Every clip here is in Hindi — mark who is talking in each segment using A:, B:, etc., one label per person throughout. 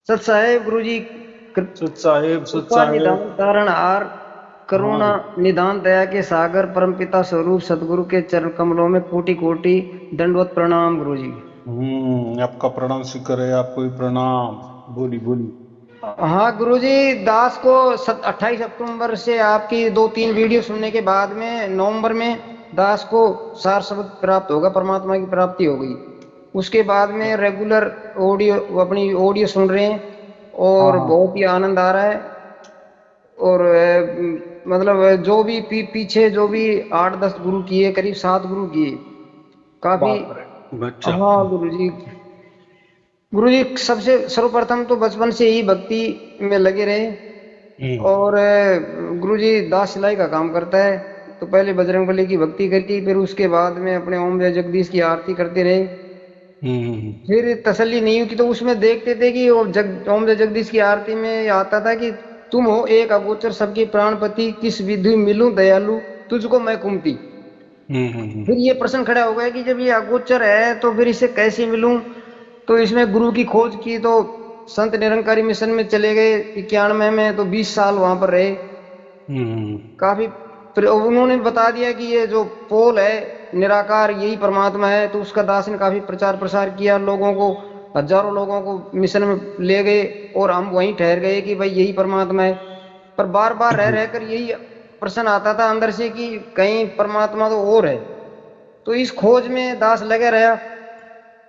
A: सत साहेब गुरु जी।
B: सच साहेब सच
A: कृपा
B: साहेब।
A: निधान तारण आर, करुणा
B: हाँ।
A: निधान दया के सागर, परमपिता स्वरूप सदगुरु के चरण कमलों में कोटि कोटि दंडवत प्रणाम गुरु जी।
B: आपका प्रणाम स्वीकार है, आपको भी प्रणाम। बोली बोली।
A: हाँ गुरुजी, दास को 28 अक्टूबर से आपकी 2-3 वीडियो सुनने के बाद में नवंबर में दास को सार शब्द प्राप्त होगा, परमात्मा की प्राप्ति हो गई। उसके बाद में रेगुलर ऑडियो, अपनी ऑडियो सुन रहे हैं
B: हाँ
A: और
B: हाँ।
A: बहुत ही आनंद आ रहा है। और मतलब जो भी पीछे जो भी 8-10 गुरु किए, करीब 7 गुरु किए, काफी।
B: बाप रे, अच्छा।
A: हाँ गुरुजी। गुरुजी सबसे सर्वप्रथम तो बचपन से ही भक्ति में लगे रहे।
B: हम्म
A: और गुरुजी दास सिलाई का काम करता है। तो पहले बजरंगबली की भक्ति करी, फिर उसके बाद में अपने ओम जय जगदीश की आरती करते रहे।
B: हम्म।
A: फिर तसल्ली नहीं हुई कि तो उसमें देखते थे कि वो ओम जय जगदीश की आरती में आता था कि तुम हो एक अगोचर सबके प्राणपति, किस विधि मिलूं दयालु, तुझको मैं कुमति। फिर ये प्रश्न खड़ा हो गया कि जब ये अगोचर है तो फिर इसे कैसे मिलूं। तो इसमें गुरु की खोज की, तो संत निरंकारी मिशन में चले गए 91 में, तो 20 साल वहां पर रहे।
B: हम्म।
A: काफी। फिर उन्होंने बता दिया कि ये जो पोल है निराकार यही परमात्मा है, तो उसका दास ने काफी प्रचार प्रसार किया, लोगों को, हजारों लोगों को मिशन में ले गए। और हम वहीं ठहर गए कि भाई यही परमात्मा है। पर बार बार रह रहकर यही प्रश्न आता था अंदर से कि कहीं परमात्मा तो और है। तो इस खोज में दास लगे रहा।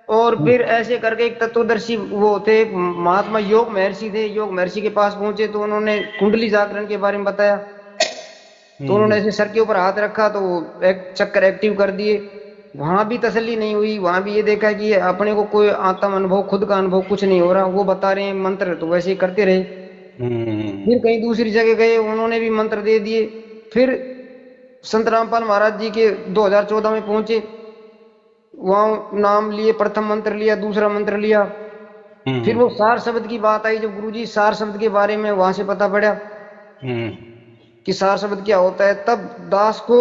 A: और फिर ऐसे करके एक तत्वदर्शी वो थे, महात्मा योग महर्षि थे, योग महर्षि के पास पहुंचे तो उन्होंने कुंडली जागरण के बारे में बताया। तो उन्होंने
B: हम्म।
A: ऐसे सर के ऊपर हाथ रखा तो वो एक चक्कर एक्टिव कर दिए। वहां भी तसल्ली नहीं हुई, वहां भी ये देखा कि ये अपने को कोई आत्म अनुभव, खुद का अनुभव कुछ नहीं हो रहा। वो बता रहे हैं मंत्र, तो वैसे ही करते रहे। फिर कहीं दूसरी जगह गए, उन्होंने भी मंत्र दे दिए। फिर संत रामपाल महाराज जी के 2014 में पहुंचे। वहां नाम लिए, प्रथम मंत्र लिया, दूसरा मंत्र लिया। फिर
B: हम्म।
A: वो सार शब्द की बात आई, जब गुरुजी सार शब्द के बारे में वहां से पता पड़ा
B: हम्म।
A: कि सार शब्द क्या होता है, तब दास को,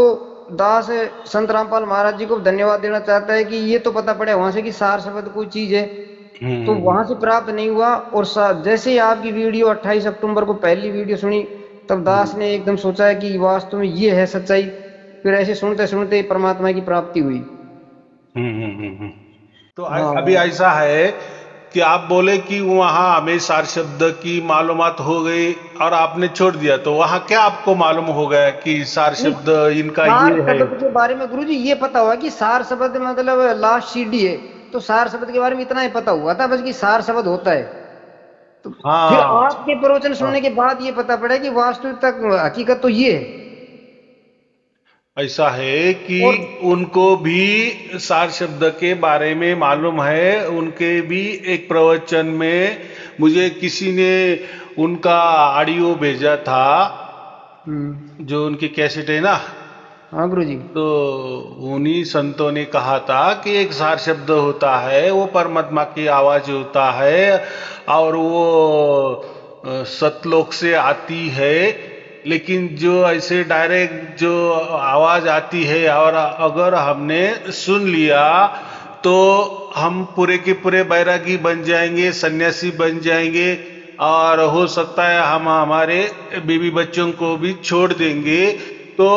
A: दास संत रामपाल महाराज जी को धन्यवाद देना चाहता है कि ये तो पता पड़ा वहां से कि सार शब्द कोई चीज है। तो
B: हम्म।
A: वहां से प्राप्त नहीं हुआ। और जैसे ही आपकी वीडियो 28 अक्टूबर को पहली वीडियो सुनी, तब दास ने एकदम सोचा है कि वास्तव में ये है सच्चाई। फिर ऐसे सुनते सुनते परमात्मा की प्राप्ति हुई।
B: हम्म। तो अभी
A: हाँ
B: ऐसा है कि आप बोले कि वहां हमें सार शब्द की मालूमात हो गई और आपने छोड़ दिया, तो वहां क्या आपको मालूम हो गया कि सार
A: नहीं,
B: शब्द इनका
A: सार
B: ये है?
A: शब्द के बारे में गुरुजी ये पता हुआ कि सार शब्द मतलब लास्ट सीडी है। तो सार शब्द के बारे में इतना ही पता हुआ था बस कि सार शब्द होता है। तो फिर
B: हाँ
A: आपके प्रवचन
B: हाँ।
A: सुनने के बाद ये पता पड़ा कि वास्तविक तक हकीकत तो ये है।
B: ऐसा है कि
A: और
B: उनको भी सार शब्द के बारे में मालूम है। उनके भी एक प्रवचन में मुझे किसी ने उनका ऑडियो भेजा था, जो उनकी कैसेट है ना।
A: हाँ गुरुजी।
B: तो उन्हीं संतों ने कहा था कि एक सार शब्द होता है, वो परमात्मा की आवाज होता है और वो सतलोक से आती है। लेकिन जो ऐसे डायरेक्ट जो आवाज आती है और अगर हमने सुन लिया तो हम पूरे के पूरे बैरागी बन जाएंगे, सन्यासी बन जाएंगे, और हो सकता है हम हमारे बीवी बच्चों को भी छोड़ देंगे। तो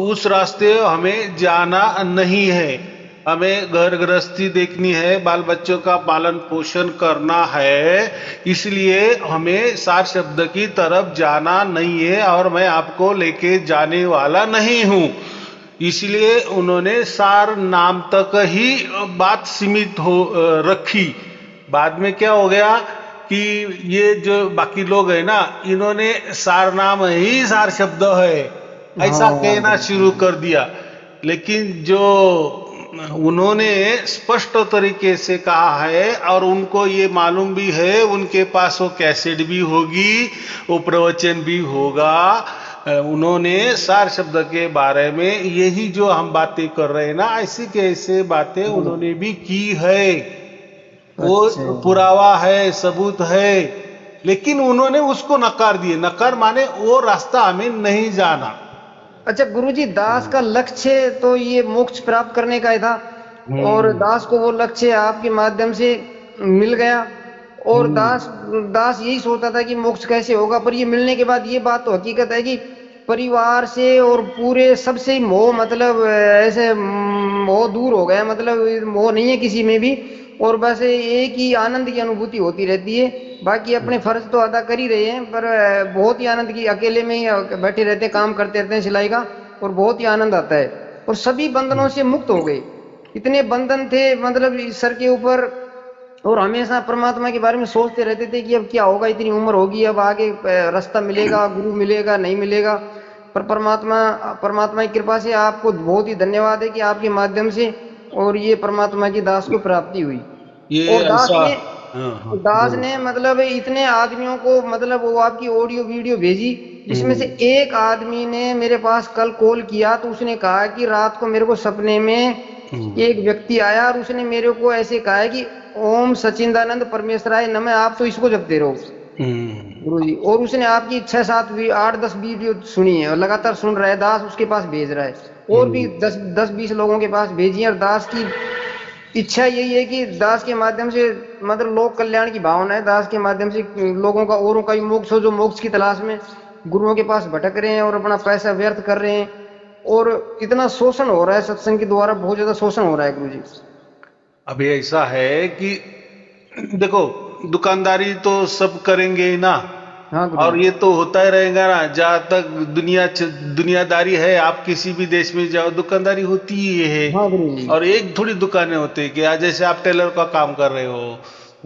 B: उस रास्ते हमें जाना नहीं है। हमें घर गृहस्थी देखनी है, बाल बच्चों का पालन पोषण करना है। इसलिए हमें सार शब्द की तरफ जाना नहीं है और मैं आपको लेके जाने वाला नहीं हूं। इसलिए उन्होंने सार नाम तक ही बात सीमित हो रखी। बाद में क्या हो गया कि ये जो बाकी लोग हैं ना, इन्होंने सार नाम ही सार शब्द है ऐसा
A: हाँ
B: कहना शुरू कर दिया। लेकिन जो उन्होंने स्पष्ट तरीके से कहा है और उनको ये मालूम भी है, उनके पास वो कैसेट भी होगी, वो प्रवचन भी होगा। उन्होंने सार शब्द के बारे में यही जो हम बातें कर रहे हैं ना, ऐसी के ऐसे बातें
A: हाँ।
B: उन्होंने भी की है।
A: अच्छा।
B: वो पुरावा है, सबूत है। लेकिन उन्होंने उसको नकार दिए। नकार माने वो रास्ता हमें नहीं जाना।
A: अच्छा गुरुजी, दास का लक्ष्य तो ये मोक्ष प्राप्त करने का ही था। और
B: हम्म
A: दास को वो लक्ष्य आपके माध्यम से मिल गया। और
B: हम्म।
A: दास दास यही सोचता था कि मोक्ष कैसे होगा, पर ये मिलने के बाद ये बात तो हकीकत है कि परिवार से और पूरे सबसे ही मोह, मतलब ऐसे मोह दूर हो गया, मतलब मोह नहीं है किसी में भी। और बस एक ही आनंद की अनुभूति होती रहती है। बाकी अपने फर्ज तो अदा कर ही रहे हैं, पर बहुत ही आनंद की, अकेले में ही बैठे रहते हैं, काम करते रहते हैं सिलाई का, और बहुत ही आनंद आता है। और सभी बंधनों से मुक्त हो गए। इतने बंधन थे मतलब इस सर के ऊपर, और हमेशा परमात्मा के बारे में सोचते रहते थे कि अब क्या होगा, इतनी उम्र होगी, अब आगे रास्ता मिलेगा, गुरु मिलेगा नहीं मिलेगा। पर परमात्मा परमात्मा की कृपा से आपको बहुत ही धन्यवाद है कि आपके माध्यम से और ये परमात्मा की दास को प्राप्ति हुई।
B: ये
A: और
B: ऐसा। हाँ हाँ,
A: दास
B: बोलो।
A: ने मतलब इतने आदमियों को, मतलब वो आपकी ऑडियो वीडियो भेजी, जिसमें से
B: हम्म।
A: एक आदमी ने मेरे पास कल कॉल किया, तो उसने कहा कि रात को मेरे को सपने में
B: हम्म।
A: एक व्यक्ति आया और उसने मेरे को ऐसे कहा है कि ओम सचिदानंद परमेश्वराय नमः, आप तो इसको जपते रहो
B: हम्म।
A: गुरु जी। और उसने आपकी 6-7 8 10 वीडियो सुनी है, और लगातार सुन रहा है, दास उसके पास भेज रहा है, और भी
B: हम्म।
A: 10-20 लोगों के पास भेजी है। और दास की इच्छा यही है कि दास के माध्यम से, मतलब लोक कल्याण की भावना है, दास के माध्यम से लोगों का, औरों का भी मोक्ष हो, जो मोक्ष की तलाश में गुरुओं के पास भटक रहे हैं और अपना पैसा व्यर्थ कर रहे हैं। और इतना शोषण हो रहा है सत्संग के द्वारा, बहुत ज्यादा शोषण हो रहा है गुरु जी।
B: अभी ऐसा है कि देखो, दुकानदारी तो सब करेंगे ही ना,
A: हाँ गुरु जी।
B: और ये तो होता ही रहेगा ना जहाँ तक दुनियादारी है। आप किसी भी देश में जाओ, दुकानदारी होती ही है।
A: हाँ गुरु जी।
B: और एक थोड़ी दुकानें होती है कि आज जैसे आप टेलर का काम कर रहे हो,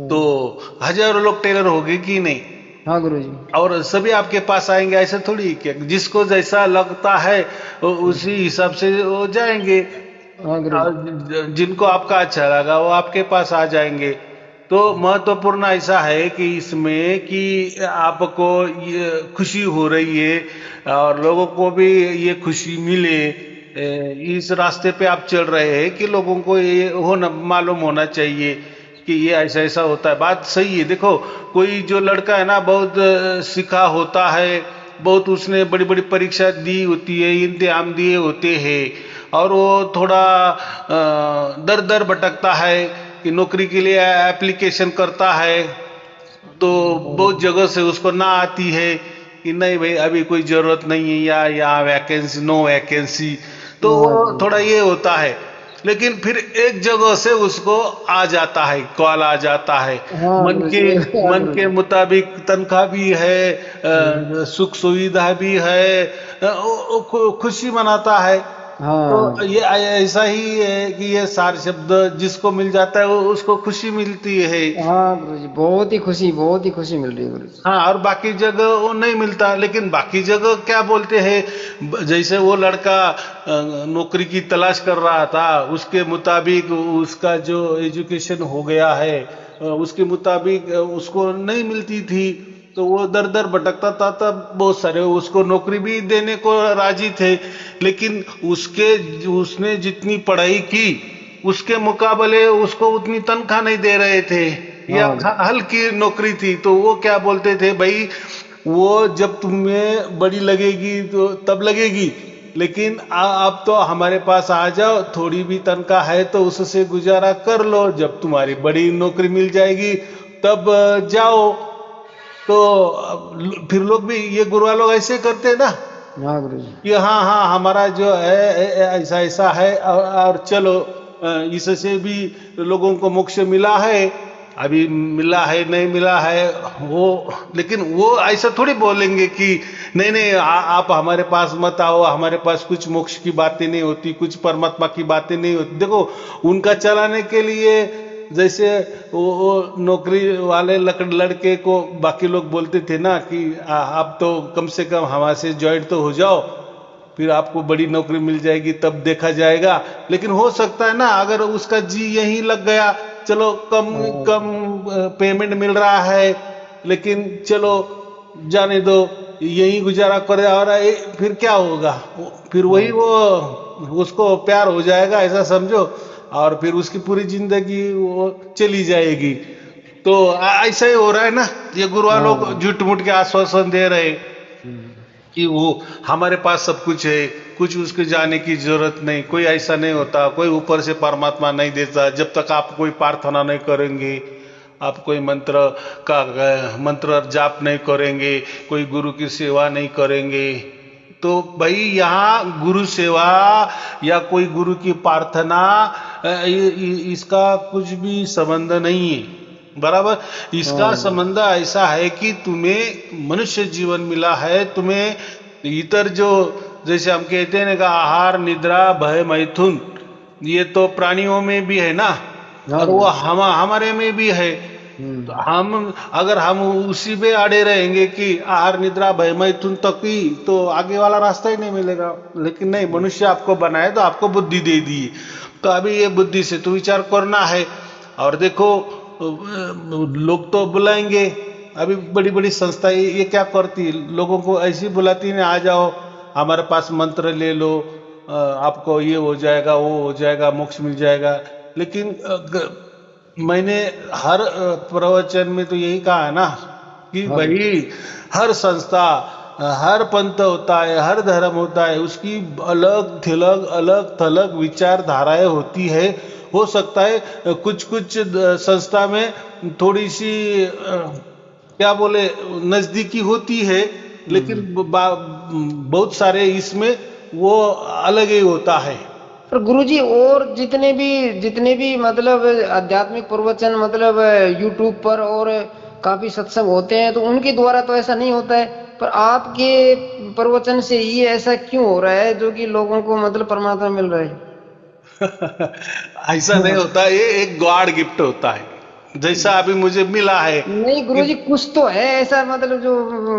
B: तो
A: हाँ।
B: हजारों लोग टेलर होंगे कि नहीं,
A: हाँ गुरु जी।
B: और सभी आपके पास आएंगे ऐसे थोड़ी कि जिसको जैसा लगता है उसी हिसाब से वो जाएंगे।
A: हाँ गुरु जी।
B: और जिनको आपका अच्छा लगा वो आपके पास आ जाएंगे। तो महत्वपूर्ण ऐसा है कि इसमें कि आपको ये खुशी हो रही है और लोगों को भी ये खुशी मिले। इस रास्ते पे आप चल रहे हैं कि लोगों को ये होना मालूम होना चाहिए कि ये ऐसा ऐसा होता है। बात सही है। देखो, कोई जो लड़का है ना, बहुत सीखा होता है, बहुत उसने बड़ी बड़ी परीक्षा दी होती है, इम्तिहान दिए होते हैं, और वो थोड़ा दर दर भटकता है कि नौकरी के लिए एप्लीकेशन करता है, तो बहुत जगह से उसको ना आती है कि नहीं भाई अभी कोई जरूरत नहीं है, या यहाँ वैकेंसी, नो वैकेंसी। तो
A: हाँ
B: वो
A: गुरु
B: थोड़ा ये होता है। लेकिन फिर एक जगह से उसको आ जाता है, कॉल आ जाता है,
A: हाँ
B: मन
A: गुरु
B: के
A: जी। हाँ
B: मन
A: गुरु
B: के
A: जी।
B: मुताबिक तनख्वाह भी है,
A: हम्म।
B: सुख सुविधा भी है, खुशी मनाता है। तो
A: हाँ।
B: ये ऐसा ही है कि ये सार शब्द जिसको मिल जाता है वो उसको खुशी मिलती है।
A: हाँ गुरु जी, बहुत ही खुशी, बहुत ही खुशी मिल रही है गुरु जी।
B: हाँ, और बाकी जगह वो नहीं मिलता। लेकिन बाकी जगह क्या बोलते हैं, जैसे वो लड़का नौकरी की तलाश कर रहा था, उसके मुताबिक उसका जो एजुकेशन हो गया है, उसके मुताबिक उसको नहीं मिलती थी, तो वो दर दर भटकता था। तब बहुत सारे उसको नौकरी भी देने को राजी थे, लेकिन उसने जितनी पढ़ाई की उसके मुकाबले उसको उतनी तनख्वाह नहीं दे रहे थे, या
A: हाँ गुरु।
B: हल्की नौकरी थी। तो वो क्या बोलते थे, भाई वो जब तुम्हें बड़ी लगेगी तो तब लगेगी, लेकिन आप तो हमारे पास आ जाओ, थोड़ी भी तनख्वाह है तो उससे गुजारा कर लो, जब तुम्हारी बड़ी नौकरी मिल जाएगी तब जाओ। तो फिर लोग भी, ये गुरुआ लोग ऐसे करते हैं ना
A: हाँ गुरु जी।
B: कि हाँ हाँ हमारा जो है ऐसा ऐसा है, और चलो इससे भी लोगों को मोक्ष मिला है, अभी मिला है नहीं मिला है वो। लेकिन वो ऐसा थोड़ी बोलेंगे कि नहीं नहीं आप हमारे पास मत आओ, हमारे पास कुछ मोक्ष की बातें नहीं होती, कुछ परमात्मा की बातें नहीं होती। देखो, उनका चलाने के लिए, जैसे वो नौकरी वाले लड़के को बाकी लोग बोलते थे ना कि आप तो कम से कम हमारे से ज्वाइन तो हो जाओ, फिर आपको बड़ी नौकरी मिल जाएगी तब देखा जाएगा। लेकिन हो सकता है ना, अगर उसका जी यहीं लग गया, चलो कम
A: हाँ
B: कम पेमेंट मिल रहा है, लेकिन चलो जाने दो, यहीं गुजारा कर, और फिर क्या होगा, फिर वही
A: हाँ।
B: वो उसको प्यार हो जाएगा ऐसा समझो, और फिर उसकी पूरी जिंदगी वो चली जाएगी। तो ऐसा ही हो रहा है ना, ये गुरुआ
A: हाँ
B: लोग
A: गुरु जी।
B: झूठ मूठ के आश्वासन दे रहे हैं
A: हम्म।
B: कि वो हमारे पास सब कुछ है, कुछ उसके जाने की जरूरत नहीं। कोई ऐसा नहीं होता, कोई ऊपर से परमात्मा नहीं देता जब तक आप कोई प्रार्थना नहीं करेंगे। आप कोई मंत्र जाप नहीं करेंगे, कोई गुरु की सेवा नहीं करेंगे। तो भाई यहाँ गुरु सेवा या कोई गुरु की प्रार्थना इसका कुछ भी संबंध नहीं है, बराबर। इसका संबंध ऐसा है कि तुम्हें मनुष्य जीवन मिला है, तुम्हें इतर जो जैसे हम कहते हैं ना कि आहार निद्रा भय मैथुन, ये तो प्राणियों में भी है ना, और वो हमारे में भी है। तो अगर हम उसी पे अड़े रहेंगे कि आहार निद्रा भय मैथुन तक ही, तो आगे वाला रास्ता ही नहीं मिलेगा। लेकिन नहीं, मनुष्य आपको बनाए तो आपको बुद्धि दे दी, तो अभी ये बुद्धि से तो विचार करना है। और देखो लोग तो बुलाएंगे, अभी बड़ी बड़ी संस्था ये क्या करती, लोगों को ऐसी बुलाती ना, आ जाओ हमारे पास मंत्र ले लो, आपको ये हो जाएगा वो हो जाएगा, मोक्ष मिल जाएगा। लेकिन मैंने हर प्रवचन में तो यही कहा है ना कि भाई हर संस्था हर पंथ होता है, हर धर्म होता है, उसकी अलग थलग विचारधाराएं होती है। हो सकता है कुछ कुछ संस्था में थोड़ी सी क्या बोले नजदीकी होती है, लेकिन बहुत सारे इसमें वो अलग ही होता है।
A: पर गुरुजी और जितने भी मतलब आध्यात्मिक प्रवचन मतलब यूट्यूब पर और काफी सत्संग होते हैं, तो उनके द्वारा तो ऐसा नहीं होता है, पर आपके प्रवचन से ये ऐसा क्यों हो रहा है जो कि लोगों को मतलब परमात्मा मिल रहा है?
B: ऐसा नहीं होता, ये एक गॉड गिफ्ट होता है, जैसा अभी मुझे मिला है।
A: नहीं गुरुजी, कुछ तो है ऐसा मतलब जो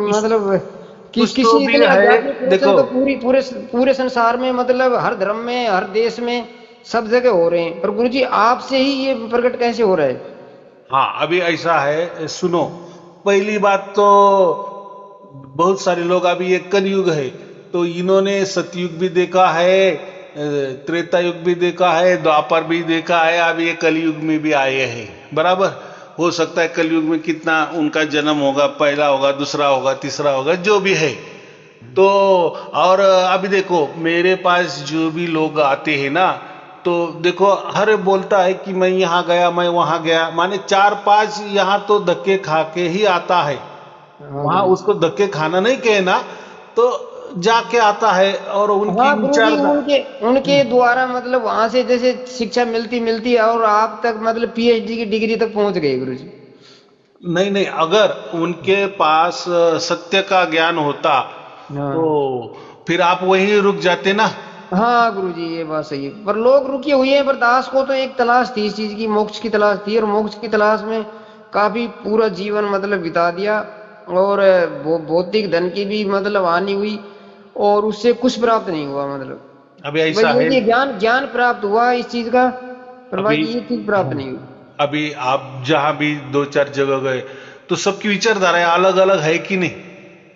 A: मतलब
B: कुछ तो भी है। देखो
A: तो पूरे संसार में मतलब हर धर्म में हर देश में सब जगह हो रहे हैं, पर गुरुजी आपसे ही ये प्रकट कैसे हो रहा है?
B: हाँ, अभी ऐसा है, सुनो। पहली बात तो बहुत सारे लोग, अभी ये कलयुग है, तो इन्होंने सतयुग भी देखा है, त्रेता युग भी देखा है, द्वापर भी देखा है, अभी ये कलयुग में भी आए हैं, बराबर। हो सकता है कलयुग में कितना उनका जन्म होगा, पहला होगा, दूसरा होगा, तीसरा होगा, जो भी है। तो और अभी देखो मेरे पास जो भी लोग आते हैं ना, तो देखो हर बोलता है कि मैं यहाँ गया, मैं वहां गया, माने 4-5 यहाँ तो धक्के खा के ही आता है। वहां उसको धक्के खाना नहीं कहना, तो जाके आता है और उनकी विचार
A: उनके द्वारा मतलब वहां से जैसे शिक्षा मिलती है और आप तक मतलब पीएचडी की डिग्री तक पहुंच गए गुरुजी।
B: नहीं, अगर उनके पास सत्य का ज्ञान होता तो फिर आप वहीं रुक जाते ना।
A: हाँ गुरुजी, ये बात सही है, पर लोग रुके हुए हैं। पर दास को तो एक तलाश थी इस चीज की, मोक्ष की तलाश थी, और मोक्ष की तलाश में काफी पूरा जीवन मतलब बिता दिया, और भौतिक धन की भी मतलब हानि हुई, और उससे कुछ प्राप्त नहीं हुआ। मतलब
B: अभी ऐसा है,
A: ज्ञान प्राप्त हुआ इस चीज का, पर बाकी ये चीज प्राप्त नहीं हुई।
B: अभी आप जहां भी 2-4 जगह गए तो सबकी विचारधारा अलग अलग है कि नहीं?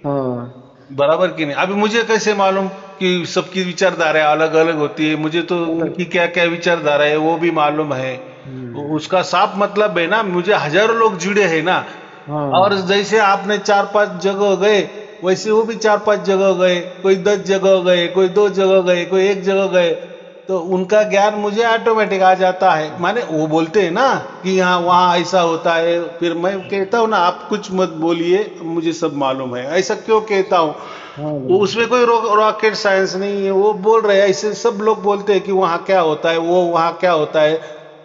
A: हाँ
B: बराबर कि नहीं? अभी मुझे कैसे मालूम कि सबकी विचारधारा अलग अलग होती है? मुझे तो उनकी क्या क्या विचारधारा है वो भी मालूम है। उसका साफ मतलब है ना, मुझे हजारों लोग जुड़े हैं ना। और जैसे आपने 4-5 जगह गए, वैसे वो भी 4-5 जगह गए, कोई 10 जगह गए, कोई 2 जगह गए, कोई 1 जगह गए, तो उनका ज्ञान मुझे ऑटोमेटिक आ जाता है। माने वो बोलते हैं ना कि यहाँ वहाँ ऐसा होता है, फिर मैं कहता हूँ ना आप कुछ मत बोलिए, मुझे सब मालूम है। ऐसा क्यों कहता हूँ? वो उसमें कोई रॉकेट साइंस नहीं है, वो बोल रहे हैं ऐसे, सब लोग बोलते हैं कि वहाँ क्या होता है, वो वहाँ क्या होता है,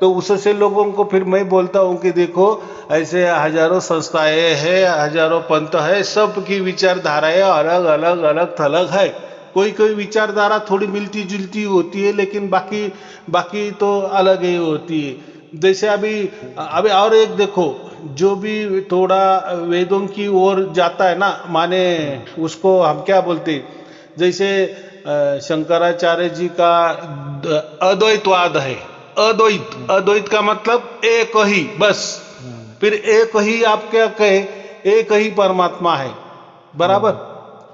B: तो उससे लोगों को फिर मैं बोलता हूँ कि देखो ऐसे हजारों संस्थाएं हैं, हजारों पंथ है, सबकी विचारधाराएं अलग थलग है। कोई कोई विचारधारा थोड़ी मिलती जुलती होती है, लेकिन बाकी तो अलग ही होती है। जैसे अभी और एक देखो, जो भी थोड़ा वेदों की ओर जाता है ना, माने उसको हम क्या बोलते, जैसे शंकराचार्य जी का अद्वैतवाद है। अद्वैत का मतलब एक ही, बस। फिर एक ही आप क्या कहे, एक ही परमात्मा है, बराबर,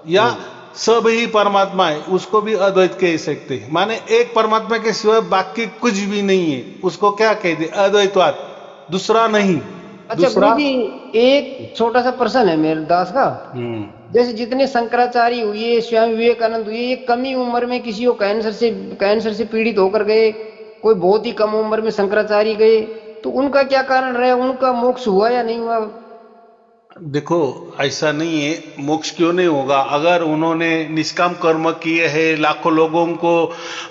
B: या सब ही परमात्मा है, उसको भी अद्वैत कह सकते हैं। माने एक परमात्मा के सिवाय बाकी कुछ भी नहीं है, उसको क्या कहते, अद्वैतवाद, दूसरा नहीं।
A: अच्छा गुरुजी, एक छोटा सा प्रश्न है मेरे दास का। जैसे जितने शंकराचार्य हुए, स्वामी विवेकानंद हुए, ये कम ही उम्र में किसी को कैंसर से पीड़ित होकर गए, कोई बहुत ही कम उम्र में शंकराचार्य गए, तो उनका क्या कारण रहा, उनका मोक्ष हुआ या नहीं हुआ?
B: देखो, ऐसा नहीं है, मोक्ष क्यों नहीं होगा? अगर उन्होंने निष्काम कर्म किए हैं, लाखों लोगों को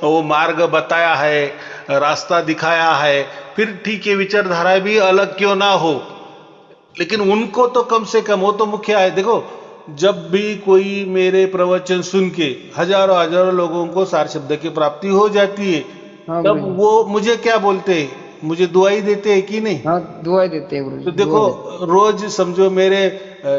B: वो मार्ग बताया है, रास्ता दिखाया है, फिर ठीक है, विचारधारा भी अलग क्यों ना हो, लेकिन उनको तो कम से कम, वो तो मुखिया है। देखो, जब भी कोई मेरे प्रवचन सुन के हजारों हजारों लोगों को सार शब्द की प्राप्ति हो जाती है,
A: हाँ
B: तब
A: गुरु जी।
B: वो मुझे क्या बोलते हैं? मुझे दुआई देते हैं कि नहीं?
A: हाँ, दुआई देते हैं गुरु जी,
B: तो
A: दुआ
B: देखो,
A: देते
B: रोज समझो मेरे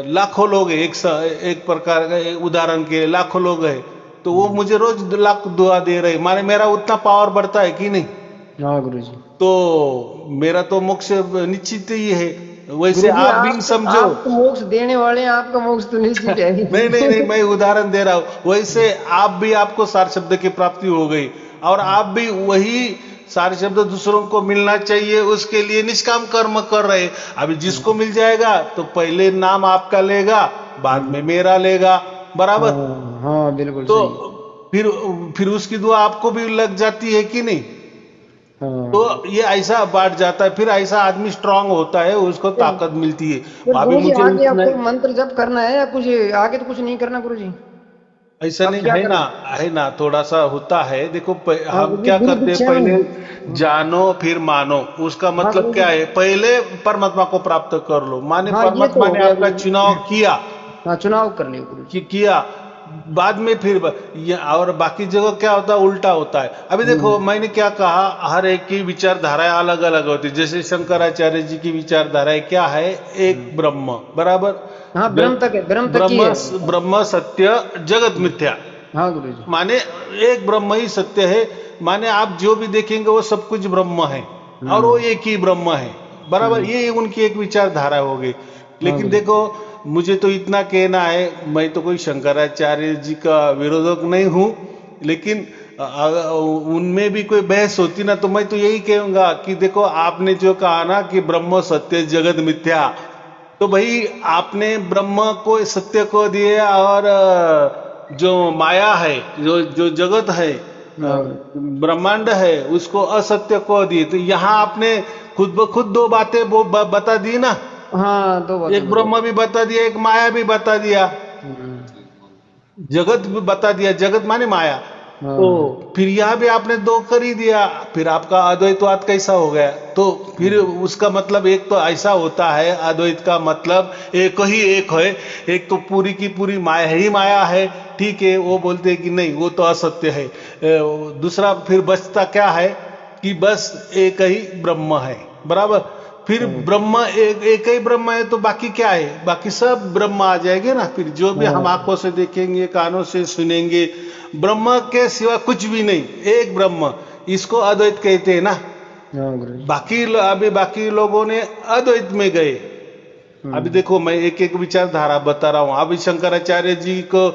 B: लाखों लोग हैं, एक प्रकार का उदाहरण के लाखों लोग हैं, तो वो मुझे रोज लाख दुआ दे रहे, माने मेरा उतना पावर बढ़ता है कि नहीं?
A: हैं। हाँ गुरु जी।
B: तो मेरा तो मोक्ष निश्चित ही है। वैसे
A: गुरु जी,
B: आप भी
A: आप
B: समझो।
A: आप तो मोक्ष देने वाले हैं, आपका मोक्ष तो निश्चित है ही।
B: नहीं नहीं नहीं, मैं उदाहरण दे रहा हूं। वैसे आप भी, आपको सार शब्द की प्राप्ति हो गई, और आप भी वही सारे शब्द दूसरों को मिलना चाहिए, उसके लिए निष्काम कर्म कर रहे। अभी जिसको मिल जाएगा तो पहले नाम आपका लेगा, बाद में मेरा लेगा, बराबर?
A: हाँ हाँ, बिल्कुल
B: तो
A: सही।
B: फिर उसकी दुआ आपको भी लग जाती है कि नहीं? तो
A: हाँ,
B: ये ऐसा बांट जाता है, फिर ऐसा आदमी स्ट्रांग होता है, उसको
A: फिर
B: ताकत मिलती है।
A: फिर
B: अभी
A: गुरु जी
B: मुझे
A: आगे अब
B: इतना,
A: कोई मंत्र जप करना है या कुछ? आगे तो कुछ नहीं करना गुरु जी,
B: ऐसा
A: अब
B: नहीं
A: क्या
B: है ना,
A: करें?
B: है ना, थोड़ा सा होता है। देखो,
A: हाँ
B: हम
A: गुरु जी,
B: क्या
A: गुरु
B: करते हैं,
A: दीक्षा
B: पहले
A: में।
B: जानो फिर मानो। उसका
A: हाँ
B: मतलब
A: गुरु
B: क्या
A: जी।
B: है? पहले परमात्मा को प्राप्त कर लो, माने
A: हाँ, ये तो
B: परमात्मा
A: हो
B: ने
A: गया
B: आपका
A: गुरु जी।
B: चुनाव किया,
A: हाँ, चुनाव कर लिया गुरु जी।
B: किया, बाद में फिर और बाकी जगह क्या होता है? उल्टा होता है। अभी देखो, मैंने क्या कहा, हर एक की विचारधाराएं अलग अलग होती है। जैसे शंकराचार्य जी की विचारधाराएं क्या है? एक ब्रह्म, बराबर?
A: हाँ, ब्रह्म तक है, ब्रह्म तक ही
B: ब्रह्म,
A: है।
B: ब्रह्म सत्य, जगत मिथ्या,
A: हाँ गुरु जी।
B: माने एक ब्रह्म ही सत्य है। माने आप जो भी देखेंगे वो सब कुछ ब्रह्म है, और वो एक ही ब्रह्म है, बराबर? ये उनकी एक विचारधारा हो गई।
A: हाँ
B: लेकिन
A: गुरु जी।
B: देखो, मुझे तो इतना कहना है, मैं तो कोई शंकराचार्य जी का विरोधक नहीं हूं, लेकिन उनमें भी कोई बहस होती ना, तो मैं तो यही कहूंगा कि देखो, आपने जो कहा ना कि ब्रह्म सत्य जगत मिथ्या, तो भाई आपने ब्रह्म को सत्य को दिए, और जो माया है, जो जो जगत है,
A: हाँ गुरु।
B: ब्रह्मांड है, उसको असत्य को दिए। तो यहाँ आपने खुद ब खुद दो बातें वो बता दी ना।
A: हाँ, दो बातें
B: एक
A: बताई।
B: ब्रह्म भी बता दिया, एक माया भी बता दिया,
A: हम्म,
B: जगत भी बता दिया, जगत माने माया। तो
A: हाँ
B: फिर यहाँ भी आपने दो कर ही दिया, फिर आपका अद्वैतवाद कैसा हो गया? तो फिर उसका मतलब एक तो ऐसा होता है, अद्वैत का मतलब एक ही एक है, एक तो पूरी की पूरी माया ही माया है, ठीक है, वो बोलते हैं कि नहीं, वो तो असत्य है। दूसरा फिर बचता क्या है कि बस एक ही ब्रह्म है, बराबर? फिर ब्रह्म एक ही ब्रह्म है, तो बाकी क्या है? बाकी सब ब्रह्म आ जाएंगे ना। फिर जो भी हम
A: हाँ
B: आंखों से देखेंगे, कानों से सुनेंगे, ब्रह्म के सिवा कुछ भी नहीं, एक ब्रह्म, इसको अद्वैत कहते हैं ना।
A: हाँ गुरु जी।
B: अभी बाकी लोगों ने अद्वैत में गए। अभी
A: हम्म,
B: देखो, मैं एक एक विचारधारा बता रहा हूं। अभी शंकराचार्य जी को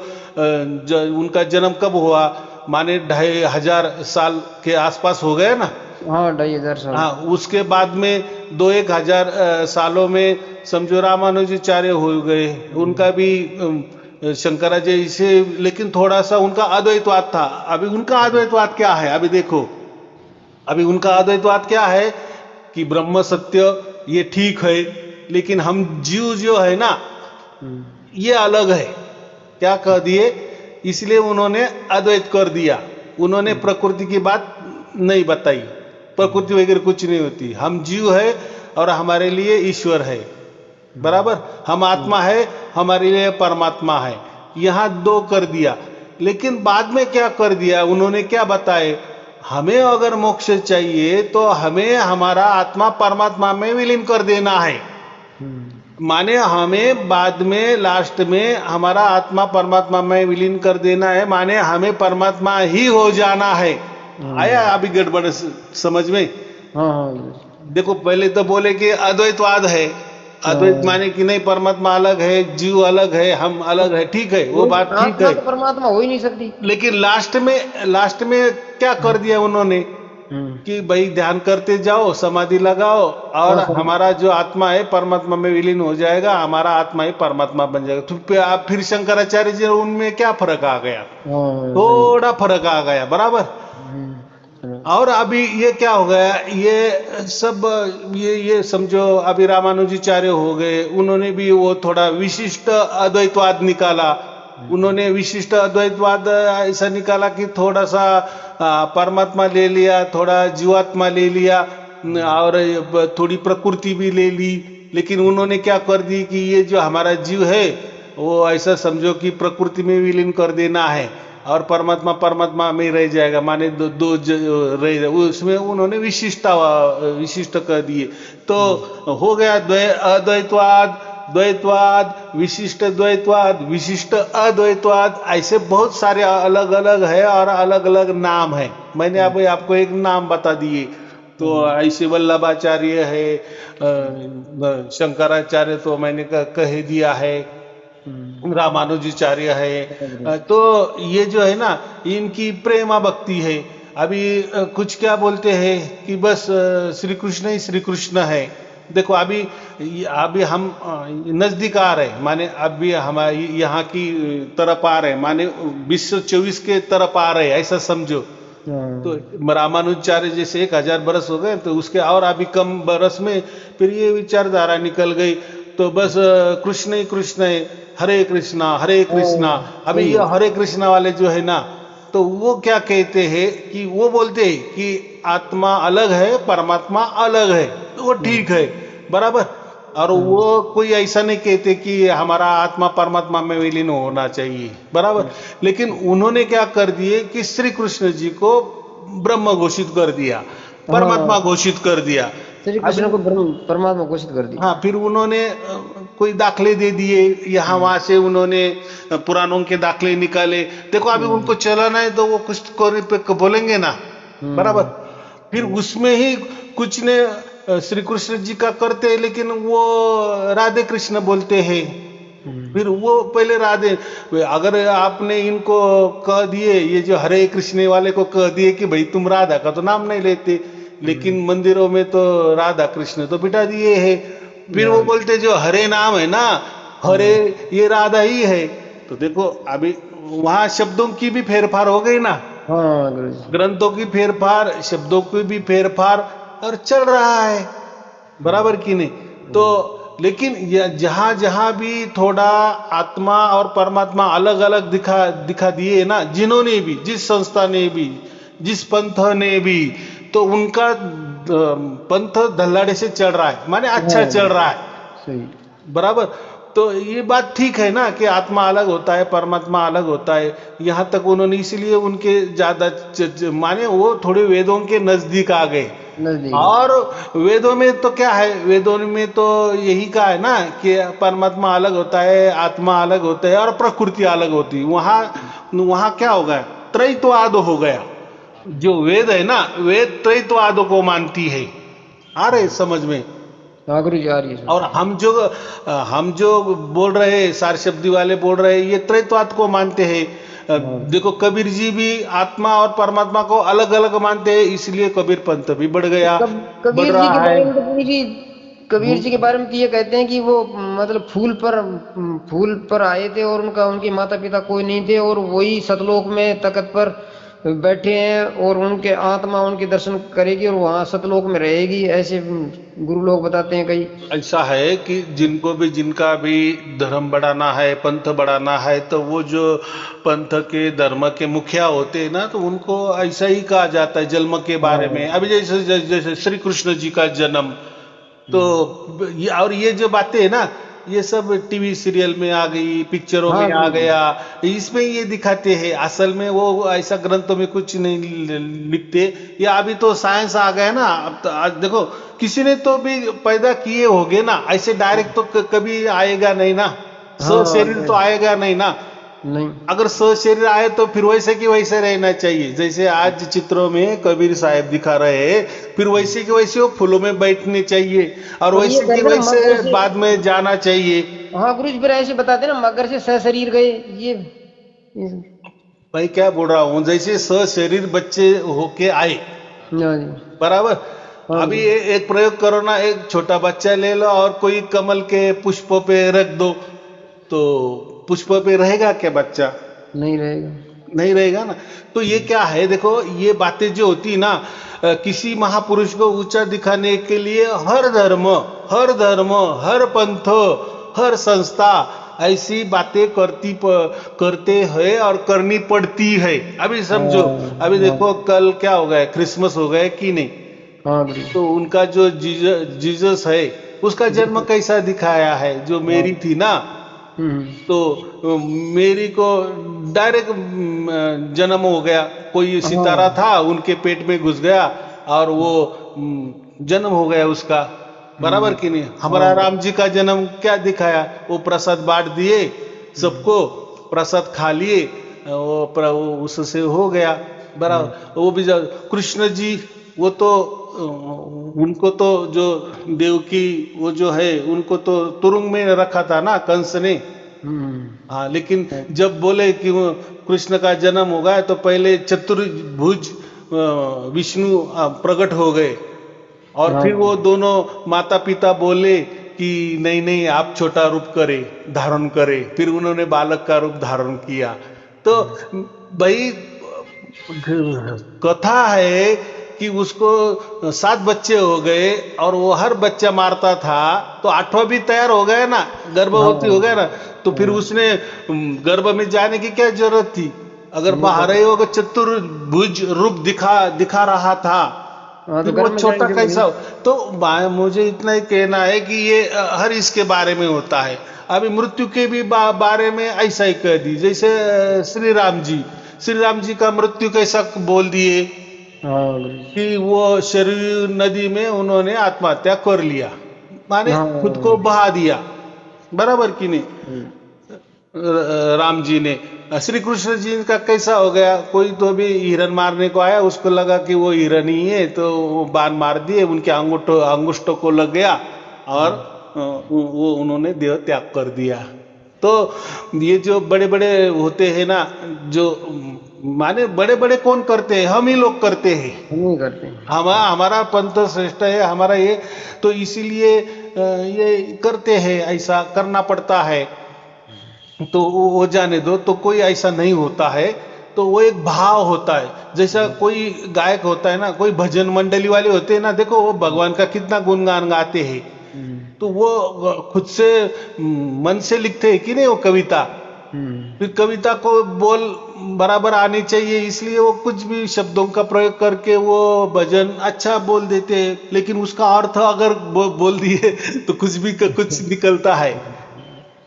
B: उनका जन्म कब हुआ? माने 2500 के आसपास हो गया ना।
A: हाँ, 2500 साल।
B: हाँ, उसके बाद में 2-1000 सालों में समझो रामानुजाचार्य हो गए, उनका भी शंकराचार्य से, लेकिन थोड़ा सा उनका अद्वैतवाद था। अभी उनका अद्वैतवाद क्या है? अभी देखो, अभी उनका अद्वैतवाद क्या है कि ब्रह्म सत्य ये ठीक है, लेकिन हम जीव जो है ना,
A: हम्म,
B: ये अलग है। क्या कह दिए? इसलिए उन्होंने अद्वैत कर दिया। उन्होंने प्रकृति की बात नहीं बताई, प्रकृति वगैरह कुछ नहीं होती, हम जीव है और हमारे लिए ईश्वर है, बराबर? हम आत्मा है, हमारे लिए परमात्मा है। यहां दो कर दिया। लेकिन बाद में क्या कर दिया उन्होंने? क्या बताए? हमें अगर मोक्ष चाहिए तो हमें हमारा आत्मा परमात्मा में विलीन कर देना है। माने हमें बाद में लास्ट में हमारा आत्मा परमात्मा में विलीन कर देना है, माने हमें परमात्मा ही हो जाना है। आया अभी गड़बड़ समझ में?
A: हाँ हाँ गुरु जी।
B: देखो, पहले तो बोले कि अद्वैतवाद है, अद्वैत माने कि नहीं, परमात्मा अलग है, जीव अलग है, हम अलग है, ठीक है, वो बात ठीक
A: आत्मा
B: है।
A: तो परमात्मा हो ही नहीं सकती।
B: लेकिन लास्ट में क्या कर दिया उन्होंने
A: हम्म,
B: कि भाई ध्यान करते जाओ, समाधि लगाओ, और
A: हाँ सर।
B: हमारा जो आत्मा है परमात्मा में विलीन हो जाएगा, हमारा आत्मा ही परमात्मा बन जाएगा। तो फिर शंकराचार्य जी, उनमें क्या फर्क आ गया?
A: हाँ सही।
B: थोड़ा फर्क आ गया, बराबर?
A: हम्म,
B: और अभी ये क्या हो गया, ये सब ये समझो अभी रामानुजाचार्य हो गए, उन्होंने भी वो थोड़ा विशिष्ट अद्वैतवाद निकाला। उन्होंने विशिष्ट अद्वैतवाद ऐसा निकाला कि थोड़ा सा परमात्मा ले लिया, थोड़ा जीवात्मा ले लिया, और थोड़ी प्रकृति भी ले ली। लेकिन उन्होंने क्या कर दी कि ये जो हमारा जीव है वो ऐसा समझो कि प्रकृति में विलीन कर देना है, और परमात्मा परमात्मा में रह जाएगा, माने रह जाए, उसमें उन्होंने विशिष्ट कर दिए। तो हो गया अद्वैतवाद, द्वैतवाद, विशिष्ट द्वैतवाद, विशिष्ट अद्वैतवाद, ऐसे बहुत सारे अलग अलग है और अलग अलग नाम है। मैंने आपको एक नाम बता दिए। तो ऐसे वल्लभाचार्य है, शंकराचार्य तो मैंने कह दिया है, रामानुजाचार्य है। तो ये जो है ना, इनकी प्रेमा भक्ति है। अभी कुछ क्या बोलते हैं कि बस श्री कृष्ण ही श्री कृष्ण है। देखो अभी हम नजदीक आ रहे, माने अभी हम यहाँ की तरफ आ रहे, माने 2024 के तरफ आ रहे, ऐसा समझो। तो रामानुजाचार्य जैसे 1000 बरस हो गए, तो उसके और अभी कम बरस में फिर ये विचारधारा निकल गई। तो बस कृष्ण ही कृष्ण है, हरे कृष्णा हरे कृष्णा। अभी ये हरे कृष्णा वाले जो है ना, तो वो क्या कहते हैं कि वो बोलते हैं कि आत्मा अलग है, परमात्मा अलग है। तो वो ठीक है, बराबर। और वो कोई ऐसा नहीं कहते कि हमारा आत्मा परमात्मा में विलीन होना चाहिए, बराबर। लेकिन उन्होंने क्या कर दिए कि श्री कृष्ण जी को ब्रह्म घोषित कर दिया, परमात्मा घोषित कर दिया,
A: श्री कृष्ण को परमात्मा घोषित कर दिया।
B: हाँ, फिर उन्होंने कोई दाखले दे दिए, यहाँ वहां से उन्होंने पुराणों के दाखले निकाले। देखो अभी उनको चलाना है तो वो कुछ पे बोलेंगे ना, बराबर। फिर उसमें ही कुछ ने श्री कृष्ण जी का करते हैं, लेकिन वो राधे कृष्ण बोलते हैं। फिर वो पहले राधे, अगर आपने इनको कह दिए, ये जो हरे कृष्ण वाले को कह दिए कि भाई तुम राधा का तो नाम नहीं लेते, लेकिन मंदिरों में तो राधा कृष्ण तो बिठा दिए है। फिर वो बोलते जो हरे नाम है ना, हरे ये राधा ही है। तो देखो अभी वहां शब्दों की भी फेरफार हो गई ना, ग्रंथों की फेरफार, शब्दों की भी फेरफार, और चल रहा है, बराबर की नहीं। तो लेकिन जहां जहां भी थोड़ा आत्मा और परमात्मा अलग अलग दिखा दिए ना, जिन्होंने भी, जिस संस्था ने भी, जिस पंथ ने भी, तो उनका पंथ धल्लाड़े से चल रहा है, माने अच्छा चल रहा है,
A: सही,
B: बराबर। तो ये बात ठीक है ना कि आत्मा अलग होता है, परमात्मा अलग होता है। यहाँ तक उन्होंने इसलिए उनके ज्यादा माने वो थोड़े वेदों के नजदीक आ गए। और वेदों में तो क्या है, वेदों में तो यही कहा है ना कि परमात्मा अलग होता है, आत्मा अलग होता है, और प्रकृति अलग होती है। वहां क्या हो गया, त्रैतवाद हो गया। जो वेद है ना, वेद त्रैतवाद को मानती है। आ रहे समझ में?
A: गुरु जी आ रही है।
B: और हम जो बोल रहे हैं, सार शब्दी वाले बोल रहे हैं, ये त्रैतवाद को मानते हैं। देखो कबीर जी भी आत्मा और परमात्मा को अलग अलग मानते हैं, इसलिए कबीर पंथ भी बढ़ गया, बढ़ रहा है।
A: कबीर जी के बारे में तो ये कहते हैं कि वो मतलब फूल पर आए थे, और उनके माता पिता कोई नहीं थे, और वही सतलोक में तख्त पर बैठे हैं, और उनके आत्मा उनके दर्शन करेगी और वहां सतलोक में रहेगी। ऐसे गुरु लोग बताते हैं। कई
B: ऐसा है कि जिनका भी धर्म बढ़ाना है, पंथ बढ़ाना है, तो वो जो पंथ के धर्म के मुखिया होते हैं ना, तो उनको ऐसा ही कहा जाता है जन्म के बारे में। अभी जैसे श्री कृष्ण जी का जन्म, तो और ये जो बातें है ना, ये सब टीवी सीरियल में आ गई, पिक्चरों में आ गया, इसमें ये दिखाते हैं। असल में वो ऐसा ग्रंथों में कुछ नहीं लिखते। या अभी तो साइंस आ गया ना, अब तो आज देखो किसी ने तो भी पैदा किए होंगे ना, ऐसे डायरेक्ट तो कभी आएगा नहीं ना, शरीर तो आएगा नहीं ना।
A: नहीं,
B: अगर शरीर आए तो फिर वैसे की वैसे रहना चाहिए। जैसे आज चित्रों में कबीर साहब दिखा रहे हैं, फिर वैसे की वैसे वो फूलों में बैठने चाहिए, और वैसे की वैसे बाद में जाना चाहिए।
A: हाँ गुरु जी, फिर ऐसे बताते ना, मगर से सशरीर गए। ये
B: भाई क्या बोल रहा हूँ, जैसे सशरीर बच्चे होके आए, बराबर। अभी एक प्रयोग करो ना, एक छोटा बच्चा ले लो और कोई कमल के पुष्प पे रख दो, तो पुष्प पे रहेगा क्या बच्चा?
A: नहीं रहेगा।
B: नहीं रहेगा ना। तो ये क्या है, देखो ये बातें जो होती ना, किसी महापुरुष को ऊंचा दिखाने के लिए हर धर्म, हर पंथ, हर संस्था ऐसी बातें करते हैं और करनी पड़ती है। अभी समझो, अभी देखो कल क्या हो गया, क्रिसमस हो गया कि नहीं?
A: हाँ गुरु जी।
B: तो उनका जो जीसस है, उसका जन्म कैसा दिखाया है, जो मेरी थी ना, तो मेरी को डायरेक्ट जन्म हो गया, कोई सितारा था उनके पेट में घुस गया और वो जन्म हो गया उसका, बराबर कि नहीं? हमारा राम जी का जन्म क्या दिखाया, वो प्रसाद बांट दिए सबको, प्रसाद खा लिए, वो उससे हो गया बराबर। वो भी कृष्ण जी, वो तो उनको तो जो देवकी वो जो है, उनको तो तुरुंग में रखा था ना कंस ने। हाँ, लेकिन जब बोले कि वो कृष्ण का जन्म हो गया तो पहले चतुर्भुज विष्णु प्रकट हो गए, और फिर वो दोनों माता पिता बोले कि नहीं नहीं, आप छोटा रूप करे धारण करे, फिर उन्होंने बालक का रूप धारण किया। तो भाई कथा है कि उसको 7 बच्चे हो गए और वो हर बच्चा मारता था, तो 8वां भी तैयार हो गया ना, गर्भवती हो गया ना, तो फिर उसने गर्भ में जाने की क्या जरूरत थी? अगर बाहर ही होगा चतुर्भुज रूप दिखा रहा था, फिर वो छोटा कैसा हो? तो मुझे इतना ही कहना है कि ये हर इसके बारे में होता है। अभी मृत्यु के भी बारे में ऐसा ही कह दी, जैसे श्री राम जी का मृत्यु कैसा बोल दिए कि वो शरीर नदी में उन्होंने आत्महत्या कर लिया, माने खुद को बहा दिया, बराबर कि नहीं? राम जी ने। श्री कृष्ण जी का कैसा हो गया, कोई तो भी हिरन मारने को आया, उसको लगा कि वो हिरन ही है, तो वो बाण मार दिए, उनके अंगुष्ठों को लग गया और वो उन्होंने देह त्याग कर दिया। तो ये जो बड़े बड़े होते हैं ना, जो माने बड़े बड़े कौन करते हैं? हम ही लोग करते हैं, हमारा पंथ श्रेष्ठ है हमारा ये, तो इसीलिए ये करते हैं, ऐसा करना पड़ता है। तो वो जाने दो, तो कोई ऐसा नहीं होता है, तो वो एक भाव होता है। जैसा कोई गायक होता है ना, कोई भजन मंडली वाले होते हैं ना, देखो वो भगवान का कितना गुणगान गाते हैं, तो वो खुद से मन से लिखते हैं कि नहीं वो कविता, फिर कविता को बोल बराबर आनी चाहिए, इसलिए वो कुछ भी शब्दों का प्रयोग करके वो भजन अच्छा बोल देते हैं, लेकिन उसका अर्थ अगर बोल दिए तो कुछ भी कुछ निकलता है।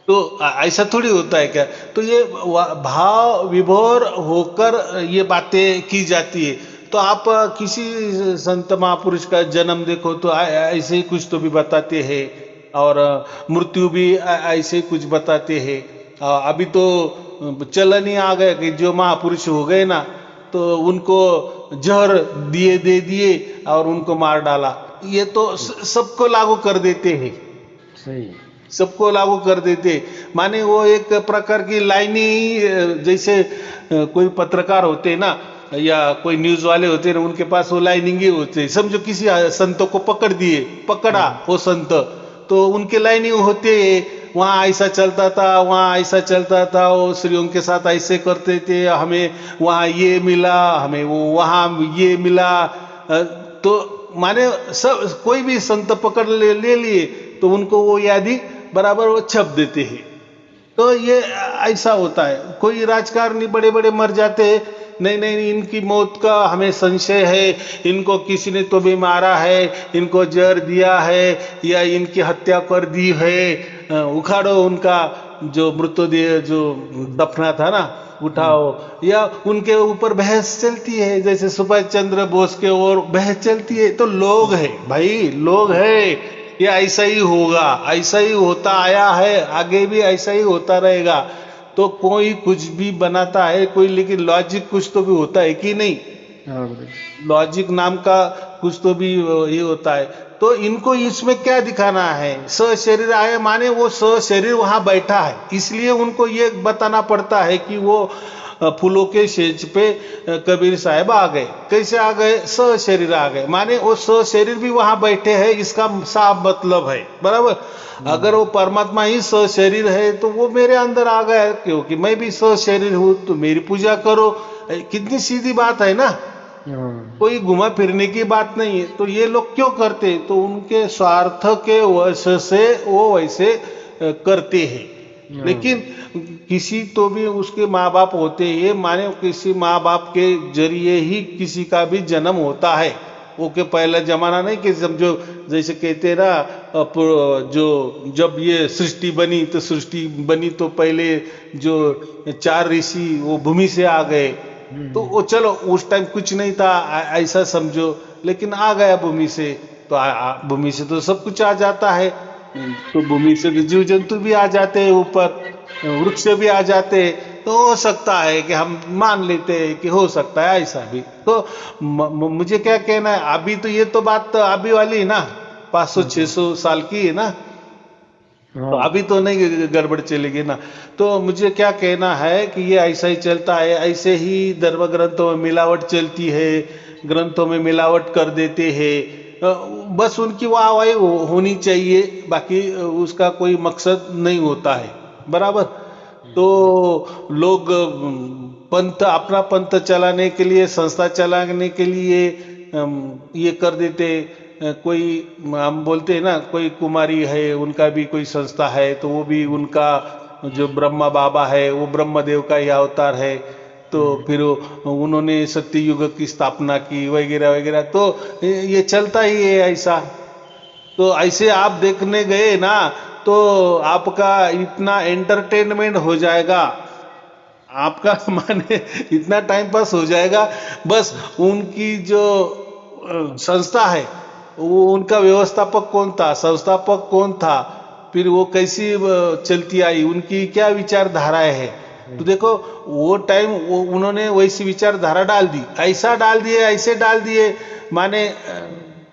B: तो ऐसा थोड़ी होता है क्या? तो ये भाव विभोर होकर ये बातें की जाती है। तो आप किसी संत महापुरुष का जन्म देखो तो ऐसे ही कुछ तो भी बताते हैं, और मृत्यु भी ऐसे ही कुछ बताते हैं। अभी तो चलन ही आ गया कि जो महापुरुष हो गए ना, तो उनको जहर दे दिए और उनको मार डाला। ये तो सबको लागू कर देते हैं,
A: सही,
B: सबको लागू कर देते, माने वो एक प्रकार की लाइन ही, जैसे कोई पत्रकार होते हैं ना, या कोई न्यूज वाले होते हैं ना, उनके पास वो लाइनिंग ही होते हैं। समझो किसी संतों को पकड़ा वो संत, तो उनके लाइनिंग होते, वहाँ ऐसा चलता था, वहाँ ऐसा चलता था, वो स्त्रियों के साथ ऐसे करते थे, हमें वहाँ ये मिला, हमें वो वहाँ ये मिला। तो माने सब कोई भी संत पकड़ ले लिए तो उनको वो यादी बराबर वो छप देते हैं। तो ये ऐसा होता है। कोई राजकारणी बड़े बड़े मर जाते हैं, नहीं नहीं इनकी मौत का हमें संशय है, इनको किसी ने तो भी मारा है, इनको जहर दिया है, या इनकी हत्या कर दी है, उखाड़ो उनका जो मृतदेह जो दफना था ना, उठाओ। या उनके ऊपर बहस चलती है, जैसे सुभाष चंद्र बोस के और बहस चलती है। तो लोग है भाई, लोग है, ये ऐसा ही होगा, ऐसा ही होता आया है, आगे भी ऐसा ही होता रहेगा। तो कोई कुछ भी बनाता है कोई, लेकिन लॉजिक कुछ तो भी होता है कि नहीं? लॉजिक नाम का कुछ तो भी ये होता है। तो इनको इसमें क्या दिखाना है? सशरीर आए माने वो सशरीर वहां बैठा है, इसलिए उनको ये बताना पड़ता है कि वो फूलों के सेज पे कबीर साहब आ गए। कैसे आ गए? सशरीर आ गए, माने वो सशरीर भी वहां बैठे हैं, इसका साफ मतलब है। बराबर, अगर वो परमात्मा ही सशरीर है तो वो मेरे अंदर आ गया, क्योंकि मैं भी सशरीर हूं तो मेरी पूजा करो। कितनी सीधी बात है ना, कोई घुमा फिरने की बात नहीं है। तो ये लोग क्यों करते? तो उनके स्वार्थ के वश से वो वैसे करते हैं। लेकिन किसी तो भी उसके माँ बाप होते हैं, माने किसी माँ बाप के जरिए ही किसी का भी जन्म होता है। वो के पहला जमाना नहीं कि समझो जैसे कहते ना, जो जब ये सृष्टि बनी तो पहले जो 4 ऋषि वो भूमि से आ गए, तो वो चलो उस टाइम कुछ नहीं था ऐसा समझो, लेकिन आ गया भूमि से, तो भूमि से तो सब कुछ आ जाता है। तो भूमि से तो जीव जंतु भी आ जाते हैं, ऊपर वृक्ष भी आ जाते हैं। तो हो सकता है कि हम मान लेते हैं कि हो सकता है ऐसा भी। तो मुझे क्या कहना है, अभी तो ये तो बात तो अभी वाली है ना, 500-600 साल की है ना, तो अभी तो नहीं गड़बड़ चलेगी ना। तो मुझे क्या कहना है कि ये ऐसा ही चलता है, ऐसे ही धर्म ग्रंथों में मिलावट चलती है, ग्रंथों में मिलावट कर देते हैं। बस उनकी वाहवाही होनी चाहिए, बाकी उसका कोई मकसद नहीं होता है। बराबर, तो लोग पंथ, अपना पंथ चलाने के लिए, संस्था चलाने के लिए ये कर देते। कोई हम बोलते हैं ना, कोई कुमारी है, उनका भी कोई संस्था है, तो वो भी उनका जो ब्रह्मा बाबा है वो ब्रह्मदेव का ही अवतार है। तो फिर उन्होंने सत्य युग की स्थापना की वगैरह वगैरह। तो ये चलता ही है ऐसा। तो ऐसे आप देखने गए ना तो आपका इतना एंटरटेनमेंट हो जाएगा, आपका माने इतना टाइम पास हो जाएगा। बस उनकी जो संस्था है, वो उनका व्यवस्थापक कौन था, संस्थापक कौन था, फिर वो कैसी चलती आई, उनकी क्या विचारधाराएं है। तो देखो वो टाइम वो उन्होंने वैसी विचारधारा डाल दी, ऐसा डाल दिए, ऐसे डाल दिए, माने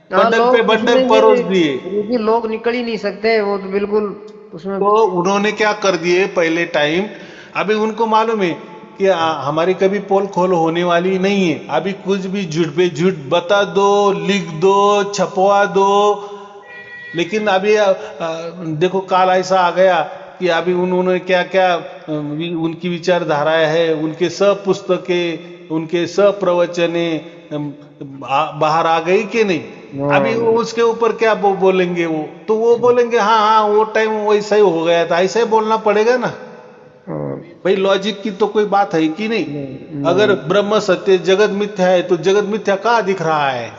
B: बंडल पे
A: लोग
B: बंडल
A: उसमें
B: परोस दिए।
A: ये लोग निकल ही नहीं सकते, वो तो बिल्कुल उसमें।
B: तो उन्होंने क्या कर दिए पहले टाइम, अभी उनको मालूम है कि हमारी कभी पोल खोल होने वाली नहीं है। अभी कुछ भी झूठ पे झूठ बता दो, लिख दो, छपवा दो। लेकिन अभी देखो काल ऐसा आ गया कि अभी उन्होंने क्या क्या उनकी विचारधाराएं है, उनके सब पुस्तकें, उनके सब प्रवचने बाहर आ गई कि नहीं। अभी वो उसके ऊपर क्या बोलेंगे, वो तो वो बोलेंगे हाँ हाँ वो टाइम वैसा ही हो गया था, ऐसा ही बोलना पड़ेगा ना भाई। लॉजिक की तो कोई बात है कि नहीं। अगर ब्रह्म सत्य जगत मिथ्या है तो जगत मिथ्या कहाँ दिख रहा है?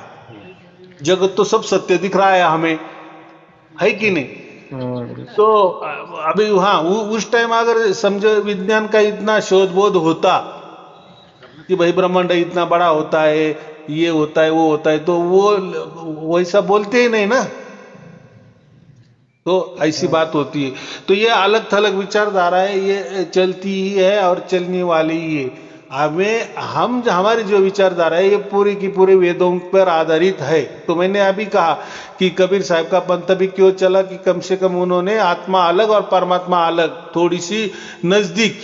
B: जगत तो सब सत्य दिख रहा है हमें, है कि नहीं। तो अभी हाँ उस टाइम अगर समझो विज्ञान का इतना शोध बोध होता कि भाई ब्रह्मांड इतना बड़ा होता है, ये होता है वो होता है, तो वो वैसा बोलते ही नहीं ना। तो ऐसी बात होती है। तो ये अलग थलग विचारधारा है, ये चलती ही है और चलने वाली ही है। हमारी जो विचारधारा है ये पूरी की पूरी वेदों पर आधारित है। तो मैंने अभी कहा कि कबीर साहब का पंथ भी क्यों चला कि कम से कम उन्होंने आत्मा अलग और परमात्मा अलग, थोड़ी सी नजदीक,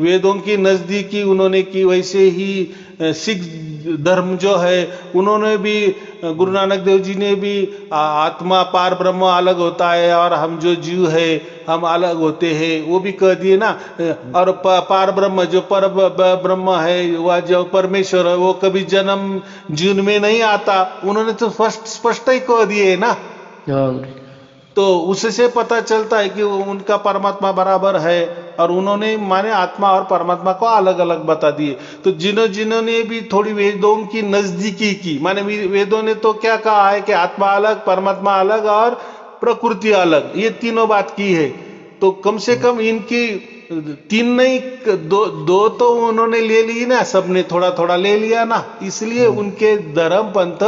B: वेदों की नजदीकी उन्होंने की। वैसे ही सिख धर्म जो है उन्होंने भी, गुरु नानक देव जी ने भी आत्मा पार ब्रह्म अलग होता है और हम जो जीव है हम अलग होते हैं, वो भी कह दिए ना। और पार ब्रह्म जो पर ब्रह्म है, वह जो परमेश्वर है, वो कभी जन्म जीवन में नहीं आता, उन्होंने तो स्पष्ट ही कह दिए ना। तो उससे पता चलता है कि उनका परमात्मा बराबर है और उन्होंने माने आत्मा और परमात्मा को अलग अलग बता दिए। तो जिन्होंने भी थोड़ी वेदों की नजदीकी की, माने वेदों ने तो क्या कहा है कि आत्मा अलग, परमात्मा अलग और प्रकृति अलग, ये तीनों बात की है। तो कम से कम इनकी 3 नहीं, दो तो उन्होंने ले ली ना, सबने थोड़ा थोड़ा ले लिया ना, इसलिए उनके धर्म पंथ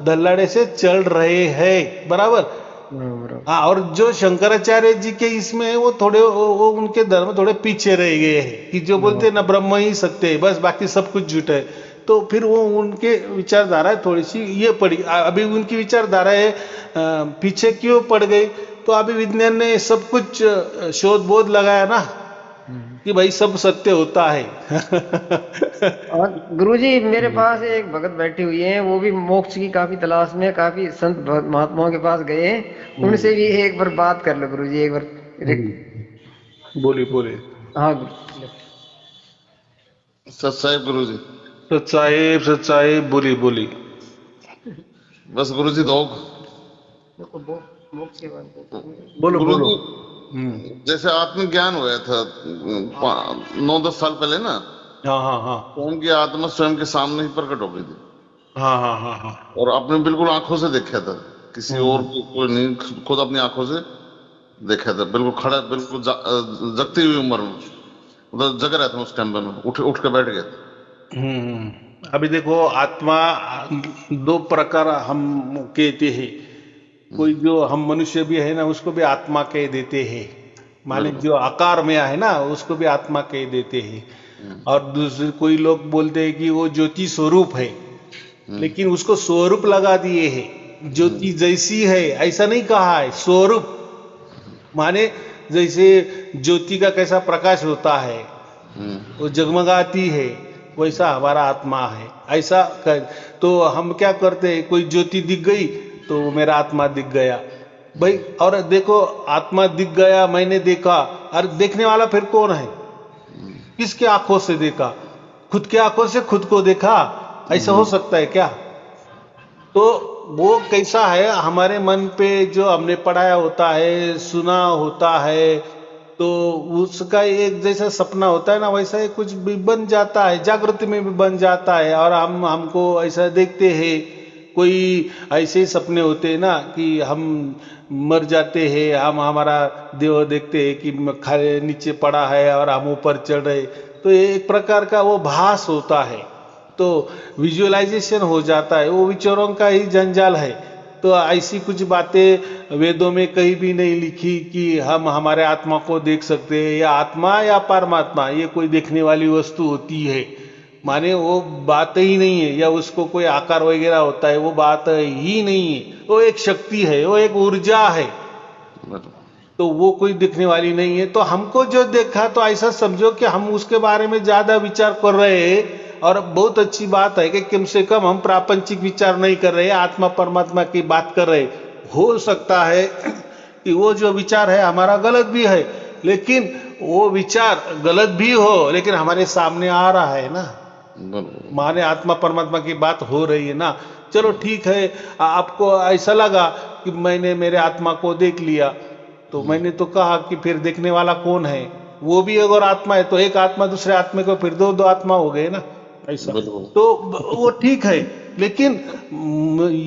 B: धल्लाड़े से चल रहे हैं। बराबर। हाँ, और जो शंकराचार्य जी के इसमें है वो थोड़े वो उनके धर्म थोड़े पीछे रह गए हैं कि जो बोलते हैं ना ब्रह्म ही सत्य है, बस बाकी सब कुछ झूठ है। तो फिर वो उनके विचारधारा थोड़ी सी ये पड़ी, अभी उनकी विचारधारा है पीछे क्यों पड़ गई। तो अभी विज्ञान ने सब कुछ शोध बोध लगाया ना, कि भाई सब सत्य होता है।
A: और गुरुजी मेरे पास एक भगत बैठी हुई है, वो भी मोक्ष की काफी तलाश में काफी संत महात्माओं के पास गए हैं, उनसे भी एक बार बात कर लो गुरुजी, एक बार
B: बोलिए बोलिए।
A: हाँ गुरु।
C: सत साहिब गुरु जी।
B: सत साहिब बोली बोली।
C: बस गुरु जी दो
A: मोक्ष के बारे में
B: बोलो
C: गुरु
B: बोलो।
C: जी, जैसे आत्मज्ञान हुआ था 9-10 साल पहले ना,
B: हाँ हाँ हाँ
C: तो उनकी आत्मा स्वयं के सामने ही प्रकट हो गई थी,
B: हाँ हाँ हाँ हाँ।
C: और आपने बिल्कुल आंखों से देखा था, किसी और को कोई नहीं, खुद अपनी आंखों से देखा था, बिल्कुल खड़ा, बिल्कुल जगती हुई उम्र में, मतलब जग रहे थे उस टाइम में, उठ के बैठ गए थे।
B: अभी देखो आत्मा दो प्रकार हम कहते हैं, कोई जो हम मनुष्य भी है ना उसको भी आत्मा कह देते हैं, माने जो आकार में है ना उसको भी आत्मा कह देते हैं, और दूसरे कोई लोग बोलते हैं कि वो ज्योति स्वरूप है, लेकिन उसको स्वरूप लगा दिए है, ज्योति जैसी है ऐसा नहीं कहा है, स्वरूप माने जैसे ज्योति का कैसा प्रकाश होता है वो जगमगाती है, वैसा हमारा आत्मा है ऐसा कर। तो हम क्या करते हैं, कोई ज्योति दिख गई तो मेरा आत्मा दिख गया भाई, और देखो आत्मा दिख गया मैंने देखा, और देखने वाला फिर कौन है, किसके आंखों से देखा, खुद के आंखों से खुद को देखा, ऐसा हो सकता है क्या? तो वो कैसा है, हमारे मन पे जो हमने पढ़ाया होता है, सुना होता है, तो उसका एक जैसा सपना होता है ना वैसा ही कुछ भी बन जाता है, जागृति में भी बन जाता है, और हमको ऐसा देखते हैं। कोई ऐसे ही सपने होते हैं ना कि हम मर जाते हैं, हम हमारा देह देखते हैं कि खाली नीचे पड़ा है और हम ऊपर चढ़ रहे, तो एक प्रकार का वो भास होता है, तो विजुअलाइजेशन हो जाता है, वो विचारों का ही जंजाल है। तो ऐसी कुछ बातें वेदों में कहीं भी नहीं लिखी कि हम हमारे आत्मा को देख सकते हैं, या आत्मा या परमात्मा ये कोई देखने वाली वस्तु होती है, माने वो बात ही नहीं है, या उसको कोई आकार वगैरह होता है, वो बात ही नहीं है, वो एक शक्ति है, वो एक ऊर्जा है, तो वो कोई दिखने वाली नहीं है। तो हमको जो देखा तो ऐसा समझो कि हम उसके बारे में ज्यादा विचार कर रहे हैं, और बहुत अच्छी बात है कि कम से कम हम प्रापंचिक विचार नहीं कर रहे, आत्मा परमात्मा की बात कर रहे। हो सकता है कि वो जो विचार है हमारा गलत भी है, लेकिन वो विचार गलत भी हो लेकिन हमारे सामने आ रहा है ना, माने आत्मा परमात्मा की बात हो रही है ना। चलो ठीक है, आपको ऐसा लगा कि मैंने मेरे आत्मा को देख लिया, तो मैंने तो कहा कि फिर देखने वाला कौन है, वो भी अगर आत्मा है तो एक आत्मा दूसरे आत्मा को फिर दो आत्मा हो गए ना, ऐसा तो वो ठीक है। लेकिन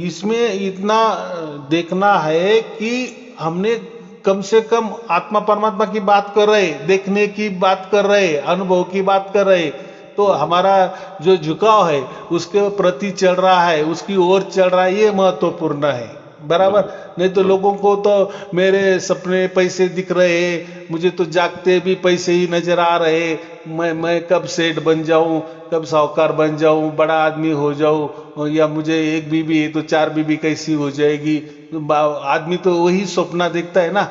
B: इसमें इतना देखना है कि हमने कम से कम आत्मा परमात्मा की बात कर रहे, देखने की बात कर रहे, अनुभव की बात कर रहे, तो हमारा जो झुकाव है उसके प्रति चल रहा है, उसकी ओर चल रहा है, ये महत्वपूर्ण है, बराबर। नहीं तो लोगों को तो मेरे सपने पैसे दिख रहे, मुझे तो जागते भी पैसे ही नजर आ रहे, मैं कब सेठ बन जाऊं, कब साहूकार बन जाऊं, बड़ा आदमी हो जाऊं, या मुझे एक बीबी है तो 4 बीबी कैसी हो जाएगी। आदमी तो वही सपना देखता है ना,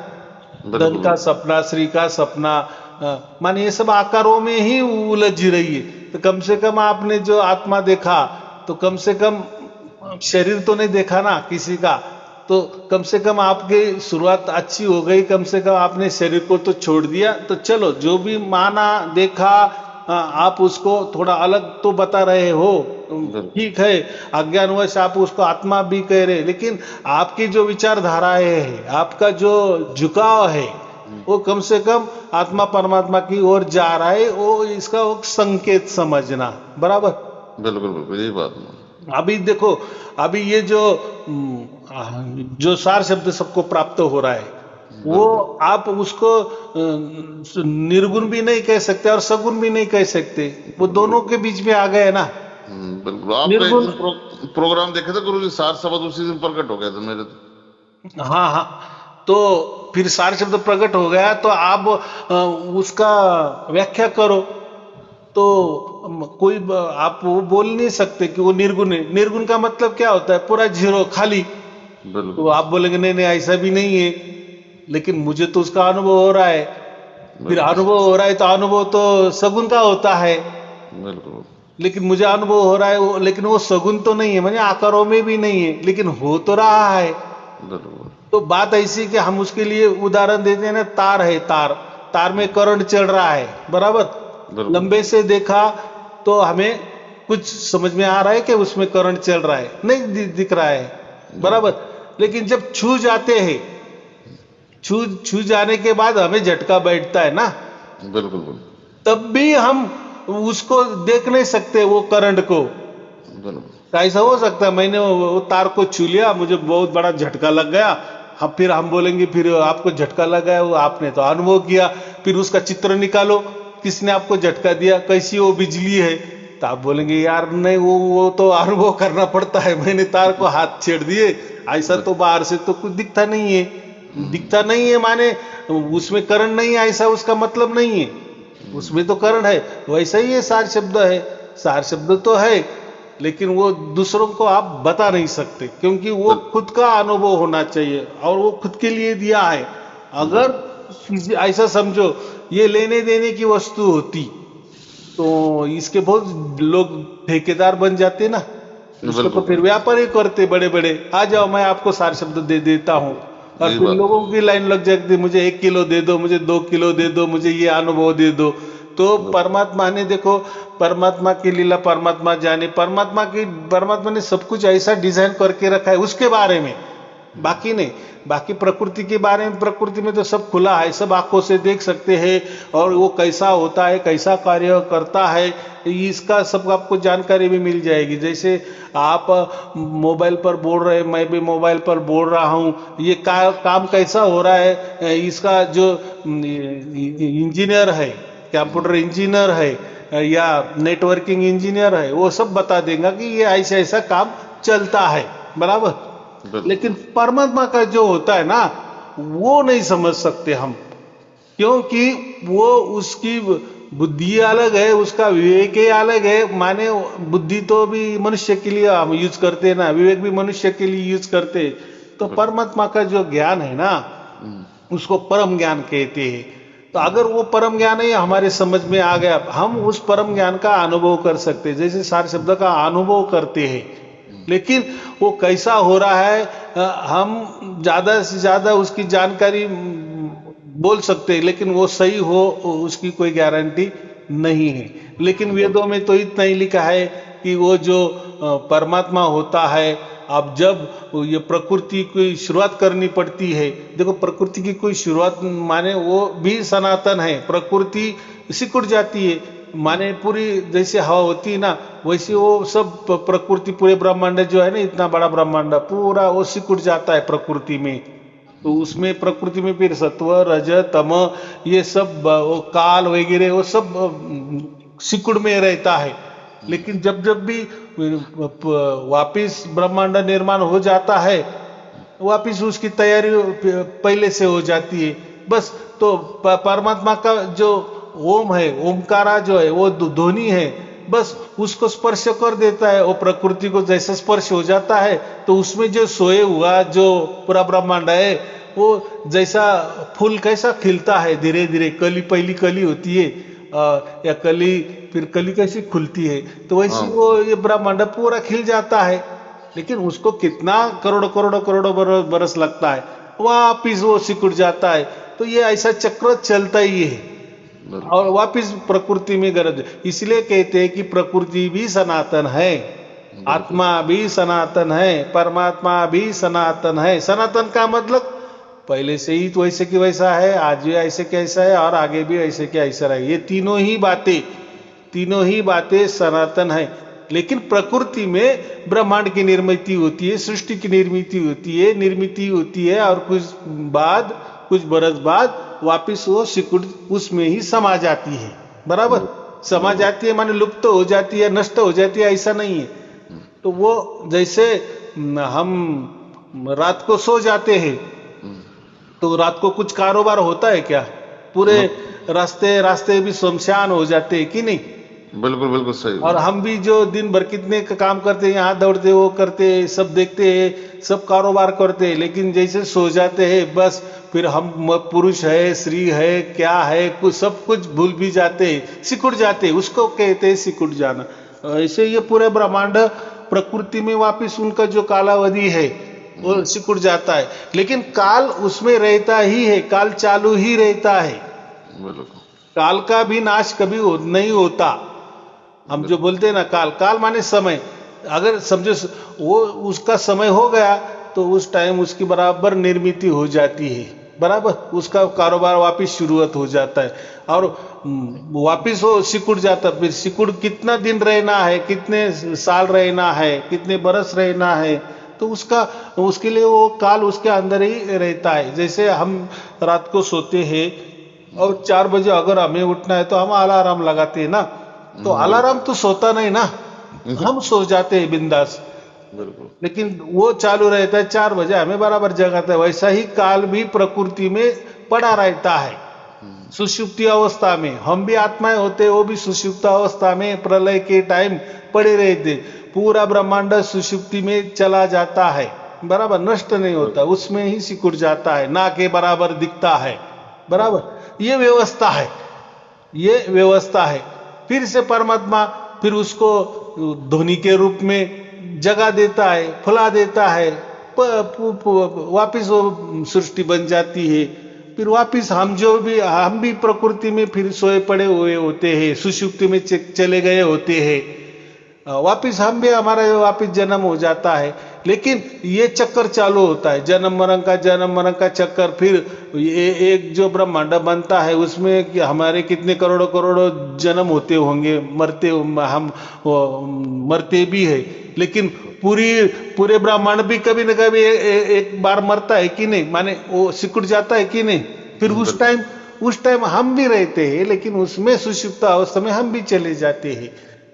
B: धन का सपना, श्री का सपना, माने ये सब आकारों में ही उलझ रही है। तो कम से कम आपने जो आत्मा देखा, तो कम से कम शरीर तो नहीं देखा ना किसी का, तो कम से कम आपकी शुरुआत अच्छी हो गई, कम से कम आपने शरीर को तो छोड़ दिया। तो चलो जो भी माना देखा, आप उसको थोड़ा अलग तो बता रहे हो, ठीक है, अज्ञानवश आप उसको आत्मा भी कह रहे, लेकिन आपकी जो विचारधाराएं है, आपका जो झुकाव है, वो कम से कम आत्मा परमात्मा की ओर जा रहा है, वो इसका वो संकेत समझना, बराबर।
C: बिल्कुल बिल्कुल यही बात है।
B: अभी देखो, अभी ये जो सार शब्द सबको प्राप्त हो रहा है, वो आप उसको निर्गुण भी नहीं कह सकते और सगुण भी नहीं कह सकते, वो दोनों के बीच में आ गए ना।
C: बिल्कुल। आपका प्रोग्राम देखे थे गुरुजी, सार शब्द उसी दिन प्रकट हो गया था मेरे तो।
B: हाँ हाँ, तो फिर सार शब्द प्रकट हो गया, तो आप उसका व्याख्या करो, तो कोई आप वो बोल नहीं सकते कि वो निर्गुण है। निर्गुण का मतलब क्या होता है, पूरा जीरो, खाली। तो आप बोलेंगे नहीं नहीं ऐसा भी नहीं है, लेकिन मुझे तो उसका अनुभव हो रहा है, फिर
C: बिल्कुल
B: अनुभव हो रहा है तो अनुभव तो सगुन का होता है,
C: बिल्कुल
B: लेकिन मुझे अनुभव हो रहा है लेकिन वो सगुन तो नहीं है, माने आकारों में भी नहीं है, लेकिन हो तो रहा है।
C: बिल्कुल
B: तो बात ऐसी कि हम उसके लिए उदाहरण देते हैं ना, तार है, तार, तार में करंट चल रहा है, बराबर।
C: बिल्कुल
B: लंबे से देखा तो हमें कुछ समझ में आ रहा है कि उसमें करंट चल रहा है, नहीं दिख रहा है, बराबर। लेकिन जब छू जाते हैं, छू छू जाने के बाद हमें झटका बैठता है ना,
C: बिल्कुल बिल्कुल
B: तब भी हम उसको देख नहीं सकते, वो करंट को।
C: बिल्कुल
B: ऐसा हो सकता है मैंने वो तार को छू लिया, मुझे बहुत बड़ा झटका लग गया, फिर हम बोलेंगे फिर आपको झटका लगा है, वो आपने तो अनुभव किया, फिर उसका चित्र निकालो, किसने आपको झटका दिया, कैसी वो बिजली है, तो आप बोलेंगे यार नहीं, वो तो अनुभव करना पड़ता है, मैंने तार को हाथ छेड़ दिए, ऐसा तो बाहर से तो कुछ दिखता नहीं है। दिखता नहीं है माने उसमें करंट नहीं है, ऐसा उसका मतलब नहीं है, उसमें तो करंट है। वैसा ही ये सार शब्द है, सार शब्द तो है, लेकिन वो दूसरों को आप बता नहीं सकते, क्योंकि वो खुद का अनुभव होना चाहिए और वो खुद के लिए दिया है। अगर ऐसा समझो ये लेने देने की वस्तु होती तो इसके बहुत लोग ठेकेदार बन जाते ना, उसको तो फिर व्यापारी करते बड़े बड़े, आ जाओ मैं आपको सार शब्द दे देता हूँ, और
C: यही
B: फिर
C: बात।
B: लोगों की लाइन लग जाती, मुझे 1 किलो दे दो, मुझे 2 किलो दे दो, मुझे ये अनुभव दे दो। तो परमात्मा ने देखो, परमात्मा की लीला परमात्मा जाने, परमात्मा ने सब कुछ ऐसा डिजाइन करके रखा है उसके बारे में, बाकी नहीं। बाकी प्रकृति के बारे में, प्रकृति में तो सब खुला है, सब आंखों से देख सकते हैं, और वो कैसा होता है, कैसा कार्य करता है, इसका सब आपको जानकारी भी मिल जाएगी। जैसे आप मोबाइल पर बोल रहे, मैं भी मोबाइल पर बोल रहा हूँ, ये काम कैसा हो रहा है, इसका जो इंजीनियर है, कंप्यूटर इंजीनियर है या नेटवर्किंग इंजीनियर है, वो सब बता देगा कि ये ऐसा ऐसा काम चलता है, बराबर। लेकिन परमात्मा का जो होता है ना, वो नहीं समझ सकते हम, क्योंकि वो उसकी बुद्धि अलग है, उसका विवेक ही अलग है। माने बुद्धि तो भी मनुष्य के लिए हम यूज करते हैं ना, विवेक भी मनुष्य के लिए यूज करते हैं। तो परमात्मा का जो ज्ञान है ना, उसको परम ज्ञान कहते हैं। तो अगर वो परम ज्ञान ही हमारे समझ में आ गया, हम उस परम ज्ञान का अनुभव कर सकते हैं, जैसे सार शब्द का अनुभव करते हैं। लेकिन वो कैसा हो रहा है, हम ज्यादा से ज्यादा उसकी जानकारी बोल सकते हैं, लेकिन वो सही हो उसकी कोई गारंटी नहीं है। लेकिन वेदों में तो इतना ही लिखा है कि वो जो परमात्मा होता है, अब जब ये प्रकृति की शुरुआत करनी पड़ती है, देखो प्रकृति की कोई शुरुआत माने वो भी सनातन है, प्रकृति सिकुड़ जाती है, माने पूरी जैसे हवा होती है ना, वैसे वो सब प्रकृति, पूरे ब्रह्मांड जो है ना, इतना बड़ा ब्रह्मांड पूरा वो सिकुड़ जाता है प्रकृति में। तो उसमें प्रकृति में फिर सत्व रज तम ये सब वो काल वगैरह वो सब सिकुड़ में रहता है। लेकिन जब जब भी वापिस ब्रह्मांड निर्माण हो जाता है, वापिस उसकी तैयारी पहले से हो जाती है बस। तो परमात्मा का जो ओम है, ओमकारा जो है, वो ध्वनि है, बस उसको स्पर्श कर देता है, वो प्रकृति को जैसे स्पर्श हो जाता है, तो उसमें जो सोए हुआ जो पूरा ब्रह्मांड है, वो जैसा फूल कैसा खिलता है धीरे धीरे, कली पहली कली होती है या कली फिर कली कैसी खुलती है, तो वैसे वो ये ब्रह्मांड पूरा खिल जाता है। लेकिन उसको कितना करोड़ों बरस लगता है, वापिस वो सिकुड़ जाता है। तो ये ऐसा चक्र चलता ही है, और वापिस प्रकृति में गरज है। इसलिए कहते हैं कि प्रकृति भी सनातन है, आत्मा भी सनातन है, परमात्मा भी सनातन है। सनातन का मतलब पहले से ही तो वैसे कि वैसा है, आज भी ऐसे कि ऐसा है, और आगे भी ऐसे कि ऐसा रहे। ये तीनों ही बातें सनातन है। लेकिन प्रकृति में ब्रह्मांड की निर्मिति होती है, सृष्टि की निर्मिति होती है, और कुछ बरस बाद वापिस वो सिकुड़ उसमें ही समा जाती है, बराबर। समा जाती है माने लुप्त हो जाती है, नष्ट हो जाती है, ऐसा नहीं है। तो वो जैसे हम रात को सो जाते हैं, तो रात को कुछ कारोबार होता है क्या? पूरे रास्ते भी शमशान हो जाते हैं कि नहीं?
C: बिल्कुल बिल्कुल सही।
B: और हम भी जो दिन भर कितने काम करते हैं, यहाँ दौड़ते वो करते, सब देखते हैं, सब कारोबार करते हैं, लेकिन जैसे सो जाते हैं बस फिर हम पुरुष है स्त्री है क्या है कुछ सब कुछ भूल भी जाते हैं, सिकुड़ जाते हैं, उसको कहते हैं सिकुड़ जाना। ऐसे ये पूरे ब्रह्मांड प्रकृति में वापिस उनका जो कालावधि है वो सिकुड़ जाता है, लेकिन काल उसमें रहता ही है, काल चालू ही रहता है।
C: बिल्कुल
B: काल का भी नाश कभी नहीं होता। हम जो बोलते हैं ना काल, काल माने समय, अगर समझो वो उसका समय हो गया तो उस टाइम उसकी बराबर निर्मिति हो जाती है, बराबर उसका कारोबार वापिस शुरुआत हो जाता है और वापिस वो सिकुड़ जाता। फिर सिकुड़ कितना दिन रहना है, कितने साल रहना है, कितने बरस रहना है, तो उसका उसके लिए वो काल उसके अंदर ही रहता है। जैसे हम रात को सोते हैं और 4 बजे अगर हमें उठना है तो हम अलार्म लगाते हैं ना, तो अलार्म तो सोता नहीं ना, हम सो जाते हैं बिंदास,
C: बिल्कुल
B: लेकिन वो चालू रहता है 4 बजे हमें बराबर जगाता है। वैसा ही काल भी प्रकृति में पड़ा रहता है सुषुप्ति अवस्था में। हम भी आत्माएं होते, वो भी सुषुप्त अवस्था में प्रलय के टाइम पड़े रहते। पूरा ब्रह्मांड सुषुप्ति में चला जाता है, बराबर नष्ट नहीं होता, उसमें ही सिकुड़ जाता है, ना के बराबर दिखता है, बराबर। ये व्यवस्था है, ये व्यवस्था है। फिर से परमात्मा फिर उसको ध्वनि के रूप में जगा देता है, फुला देता है, वापिस वो सृष्टि बन जाती है। फिर वापिस हम भी प्रकृति में फिर सोए पड़े हुए होते हैं, सुषुप्ति में चले गए होते हैं, वापिस हम भी हमारा वापिस जन्म हो जाता है। लेकिन ये चक्कर चालू होता है, जन्म मरण का चक्कर। फिर ये एक जो ब्रह्मांड बनता है उसमें कि हमारे कितने करोड़ों करोड़ों जन्म होते होंगे, हम मरते भी है, लेकिन पूरे ब्रह्मांड भी कभी न कभी एक बार मरता है कि नहीं, माने वो सिकुड़ जाता है कि नहीं। फिर उस टाइम हम भी रहते हैं, लेकिन उसमें सुषुप्त अवस्था में हम भी चले जाते हैं।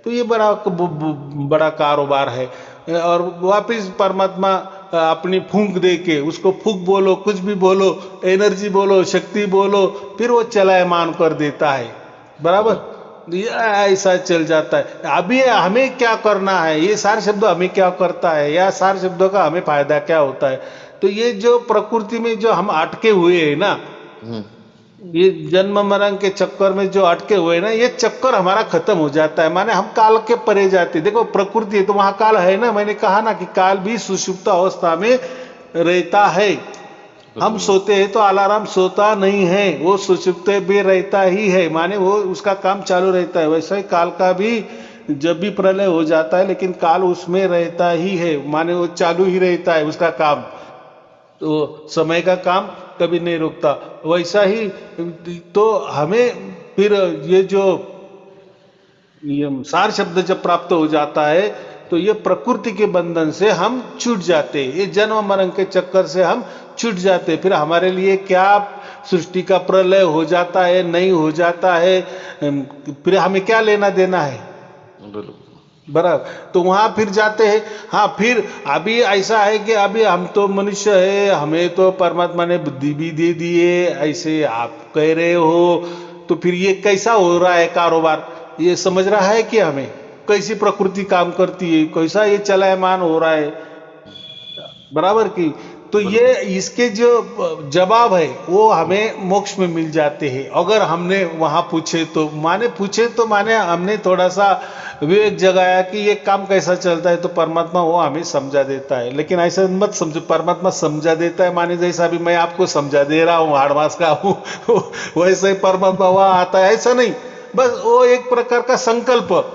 B: तो ये बड़ा कारोबार है। और वापिस परमात्मा अपनी फूंक दे के, उसको फूंक बोलो, कुछ भी बोलो, एनर्जी बोलो, शक्ति बोलो, फिर वो चलायमान कर देता है, बराबर। ये ऐसा चल जाता है। अभी हमें क्या करना है, ये सारे शब्द हमें क्या करता है, या सारे शब्दों का हमें फायदा क्या होता है। तो ये जो प्रकृति में जो हम अटके हुए हैं ना, ये जन्म मरण के चक्कर में जो अटके हुए ना, ये चक्कर हमारा खत्म हो जाता है, माने हम काल के परे जाते। देखो प्रकृति है तो वहां काल है ना, मैंने कहा ना कि काल भी सुषुप्त अवस्था में रहता है। हम सोते हैं तो अलार्म सोता नहीं है, वो सुषुप्त में रहता ही है, माने वो उसका काम चालू रहता है। वैसे ही काल का भी जब भी प्रलय हो जाता है, लेकिन काल उसमें रहता ही है, माने वो चालू ही रहता है उसका काम, तो समय का काम कभी नहीं रुकता। वैसा ही तो हमें फिर ये जो सार शब्द जब प्राप्त हो जाता है तो ये प्रकृति के बंधन से हम छूट जाते हैं, ये जन्म मरण के चक्कर से हम छूट जाते हैं। फिर हमारे लिए क्या सृष्टि का प्रलय हो जाता है, नहीं हो जाता है, फिर हमें क्या लेना देना है, बराबर। तो वहां फिर जाते हैं। हाँ, फिर अभी ऐसा है कि अभी हम तो मनुष्य है, हमें तो परमात्मा ने बुद्धि भी दे दी है, ऐसे आप कह रहे हो, तो फिर ये कैसा हो रहा है कारोबार, ये समझ रहा है कि हमें कैसी प्रकृति काम करती है, कैसा ये चलायमान हो रहा है, बराबर की। तो ये इसके जो जवाब है वो हमें मोक्ष में मिल जाते हैं, अगर हमने वहां पूछे तो माने हमने थोड़ा सा विवेक जगाया कि ये काम कैसा चलता है, तो परमात्मा वो हमें समझा देता है। लेकिन ऐसा मत समझो परमात्मा समझा देता है माने जैसा अभी मैं आपको समझा दे रहा हूँ, हाड़मास का हूँ वैसे ही परमात्मा वहां आता है, ऐसा नहीं। बस वो एक प्रकार का संकल्प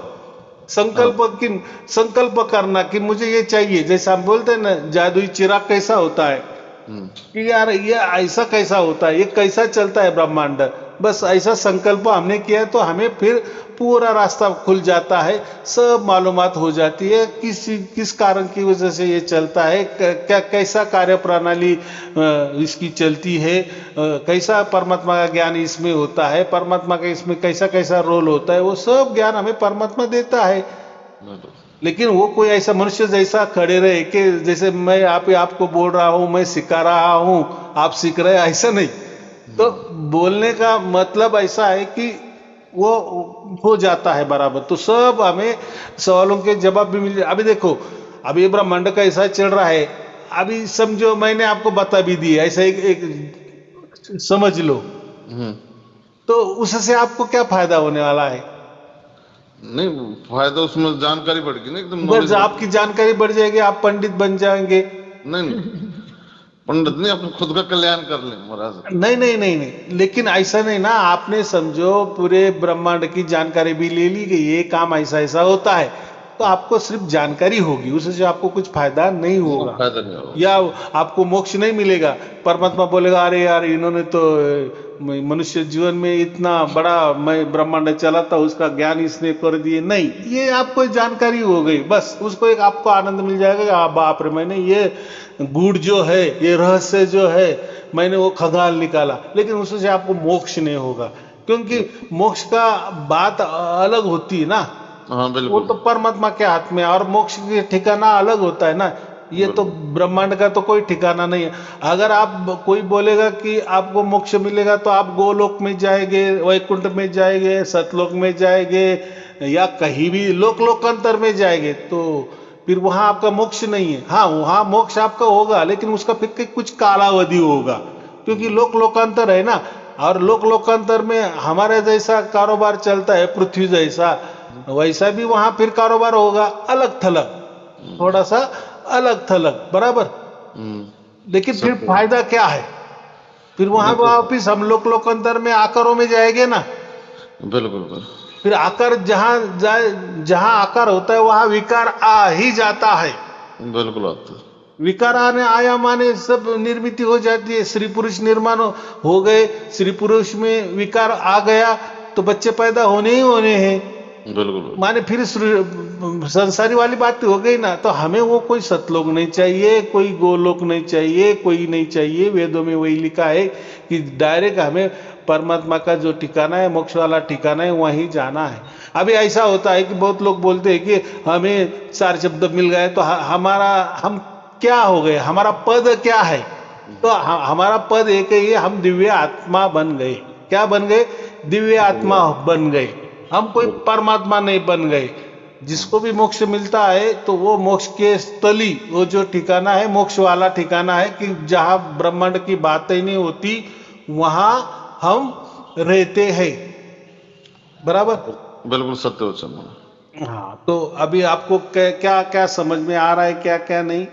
B: करना कि मुझे ये चाहिए। जैसा हम बोलते हैं ना, जादुई चिराग कैसा होता है कि यार ये ऐसा कैसा होता है, ये कैसा चलता है ब्रह्मांड, बस ऐसा संकल्प हमने किया तो हमें फिर पूरा रास्ता खुल जाता है, सब मालूमात हो जाती है किस कारण की वजह से ये चलता है, क्या कैसा कार्य प्रणाली इसकी चलती है, कैसा परमात्मा का ज्ञान इसमें होता है, परमात्मा का इसमें कैसा कैसा रोल होता है, वो सब ज्ञान हमें परमात्मा देता है। लेकिन वो कोई ऐसा मनुष्य जैसा खड़े रहे कि जैसे मैं आपको बोल रहा हूं, मैं सिखा रहा हूं, आप सीख रहे हैं, ऐसा नहीं। तो बोलने का मतलब ऐसा है कि वो हो जाता है बराबर, तो सब हमें सवालों के जवाब भी मिल जाए। अभी देखो, अभी ब्रह्मांड का ऐसा चल रहा है, अभी समझो मैंने आपको बता भी दी, ऐसा एक समझ लो,
C: हम्म।
B: तो उससे आपको क्या फायदा होने वाला है?
C: नहीं, फायदा उसमें जानकारी बढ़ गई ना, एकदम
B: बस
C: नॉलेज बढ़
B: आपकी जानकारी बढ़ जाएगी, आप पंडित बन जाएंगे।
C: गई। नहीं नहीं, पंडित नहीं, अपने खुद का कल्याण कर ले महाराज।
B: नहीं नहीं नहीं नहीं, लेकिन ऐसा नहीं ना, आपने समझो पूरे ब्रह्मांड की जानकारी भी ले ली गई, ये काम ऐसा ऐसा होता है, तो आपको सिर्फ जानकारी होगी, उससे आपको कुछ फायदा नहीं
C: वो
B: होगा,
C: फायदा नहीं होगा।
B: या आपको मोक्ष नहीं मिलेगा। परमात्मा बोलेगा अरे यार इन्होंने तो मनुष्य जीवन में इतना बड़ा मैं ब्रह्मांड चला था, उसका ज्ञान इसने कर दिए। नहीं, ये आपको जानकारी हो गई, बस उसको एक आपको आनंद मिल जाएगा कि बाप रे, मैंने ये गुड़ जो है, ये रहस्य जो है, मैंने वो खगाल निकाला। लेकिन उससे आपको मोक्ष नहीं होगा, क्योंकि मोक्ष का बात अलग होती है ना,
C: हाँ
B: वो
C: बिल्कुल
B: तो परमात्मा के हाथ में है, और मोक्ष के ठिकाना अलग होता है ना। ये तो ब्रह्मांड का तो कोई ठिकाना नहीं है। अगर आप कोई बोलेगा कि आपको मोक्ष मिलेगा तो आप गोलोक में जाएंगे, वैकुंठ में जाएंगे, सतलोक में जाएंगे, या कहीं भी लोक लोकांतर में जाएंगे, तो फिर वहां आपका मोक्ष नहीं है। हाँ, वहां मोक्ष आपका होगा, लेकिन उसका फिर कुछ कालावधि होगा, क्योंकि लोक लोकांतर है ना, और लोक लोकांतर में हमारे जैसा कारोबार चलता है, पृथ्वी जैसा, वैसा भी वहां फिर कारोबार होगा, अलग थलग, थोड़ा सा अलग थलग, बराबर। लेकिन फिर
C: सब
B: फायदा क्या है? फिर वहां
C: बिल्कुल
B: वापिस हम लोग लोकांतर में आकारों में जाएंगे ना।
C: बिल्कुल बिल्कुल।
B: फिर आकार जहां जाए, जहां आकार होता है वहां विकार आ ही जाता है।
C: बिल्कुल आता है।
B: विकार आने आया माने सब निर्मित हो जाती है, स्त्री पुरुष निर्माण हो गए, स्त्री पुरुष में विकार आ गया तो बच्चे पैदा होने ही होने हैं,
C: बिल्कुल
B: माने फिर संसारी वाली बात हो गई ना। तो हमें वो कोई सतलोक नहीं चाहिए, कोई गोलोक नहीं चाहिए, कोई नहीं चाहिए। वेदों में वही लिखा है कि डायरेक्ट हमें परमात्मा का जो ठिकाना है, मोक्ष वाला ठिकाना है, वहीं जाना है। अभी ऐसा होता है कि बहुत लोग बोलते हैं कि हमें 4 शब्द मिल गए तो हमारा हम क्या हो गए, हमारा पद क्या है? तो हमारा पद एक ही है, हम दिव्य आत्मा बन गए। क्या बन गए? दिव्य आत्मा बन गए, हम कोई परमात्मा नहीं बन गए। जिसको भी मोक्ष मिलता है तो वो मोक्ष के स्थली, वो जो ठिकाना है मोक्ष वाला ठिकाना है, कि जहां ब्रह्मांड की बातें नहीं होती वहां हम रहते हैं, बराबर।
C: बिल्कुल सत्य वचन।
B: हाँ, तो अभी आपको क्या क्या समझ में आ रहा है, क्या क्या नहीं,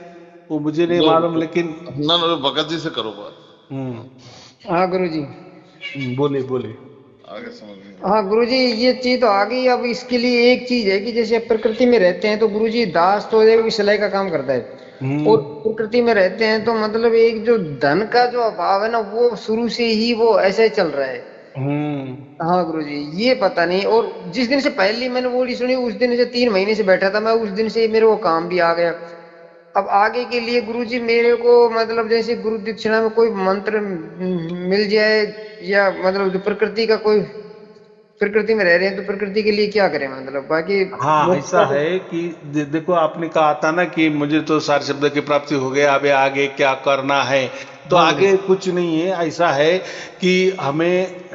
B: वो मुझे नहीं मालूम, लेकिन
C: ना ना, भगत जी से करो बात।
A: हाँ गुरुजी।
B: बोले बोले।
C: आगे समझ में।
A: हाँ गुरुजी, ये चीज तो आ गई। अब इसके लिए एक चीज है कि जैसे प्रकृति में रहते हैं तो गुरुजी दास तो एक सिलाई का काम करता है, और प्रकृति में रहते हैं तो मतलब एक जो धन का जो अभाव है ना, वो शुरू से ही वो ऐसे ही चल रहा है। हाँ गुरुजी, ये पता नहीं। और जिस दिन से पहली मैंने वो सुनी, उस दिन से 3 महीने से बैठा था मैं, उस दिन से मेरे को काम भी आ गया। अब आगे के लिए गुरुजी मेरे को मतलब जैसे गुरु दक्षिणा में कोई मंत्र मिल जाए, या मतलब जो प्रकृति का कोई, प्रकृति में रह रहे हैं तो प्रकृति के लिए क्या करें, मतलब बाकी
B: हाँ, ऐसा है कि देखो, आपने कहा था ना कि मुझे तो 4 शब्द की प्राप्ति हो गई, अब आगे क्या करना है। तो
A: हाँ
B: आगे कुछ नहीं है, ऐसा है कि हमें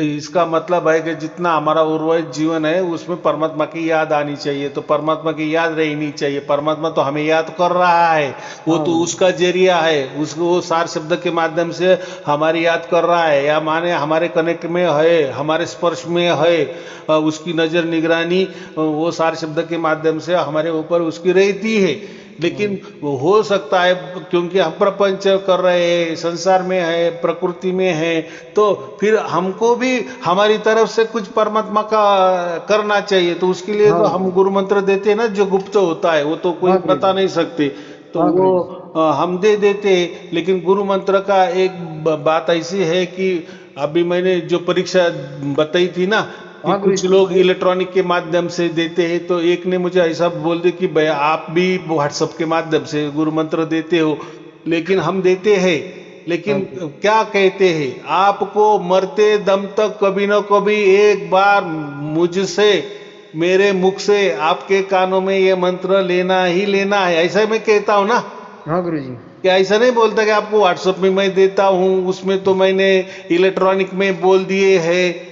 B: इसका मतलब है कि जितना हमारा उर्वरित जीवन है उसमें परमात्मा की याद आनी चाहिए, तो परमात्मा की याद रहनी चाहिए। परमात्मा तो हमें याद कर रहा है, वो तो उसका जरिया है, उसको वो 4 शब्द के माध्यम से हमारी याद कर रहा है, या माने हमारे कनेक्ट में है, हमारे स्पर्श में है, उसकी नजर निगरानी वो 4 शब्द के माध्यम से हमारे ऊपर उसकी रहती है। लेकिन वो हो सकता है क्योंकि हम प्रपंच कर रहे हैं, संसार में है, प्रकृति में है, तो फिर हमको भी हमारी तरफ से कुछ परमात्मा का करना चाहिए। तो उसके लिए तो हम गुरु मंत्र देते हैं ना, जो गुप्त होता है, वो तो कोई बता नहीं सकते, तो वो हम दे देते हैं। लेकिन गुरु मंत्र का एक बात ऐसी है कि अभी मैंने जो परीक्षा बताई थी ना, कि कुछ लोग इलेक्ट्रॉनिक के माध्यम से देते हैं, तो एक ने मुझे ऐसा बोल दिया कि भैया आप भी व्हाट्सएप के माध्यम से गुरु मंत्र देते हो। लेकिन हम देते हैं, लेकिन क्या कहते हैं, आपको मरते दम तक कभी न कभी एक बार मुझसे, मेरे मुख से आपके कानों में ये मंत्र लेना ही लेना है, ऐसा मैं कहता हूं ना।
A: हाँ गुरुजी।
B: क्या ऐसा नहीं बोलता कि आपको व्हाट्सएप में मैं देता हूं, उसमें तो मैंने इलेक्ट्रॉनिक में बोल दिए हैं,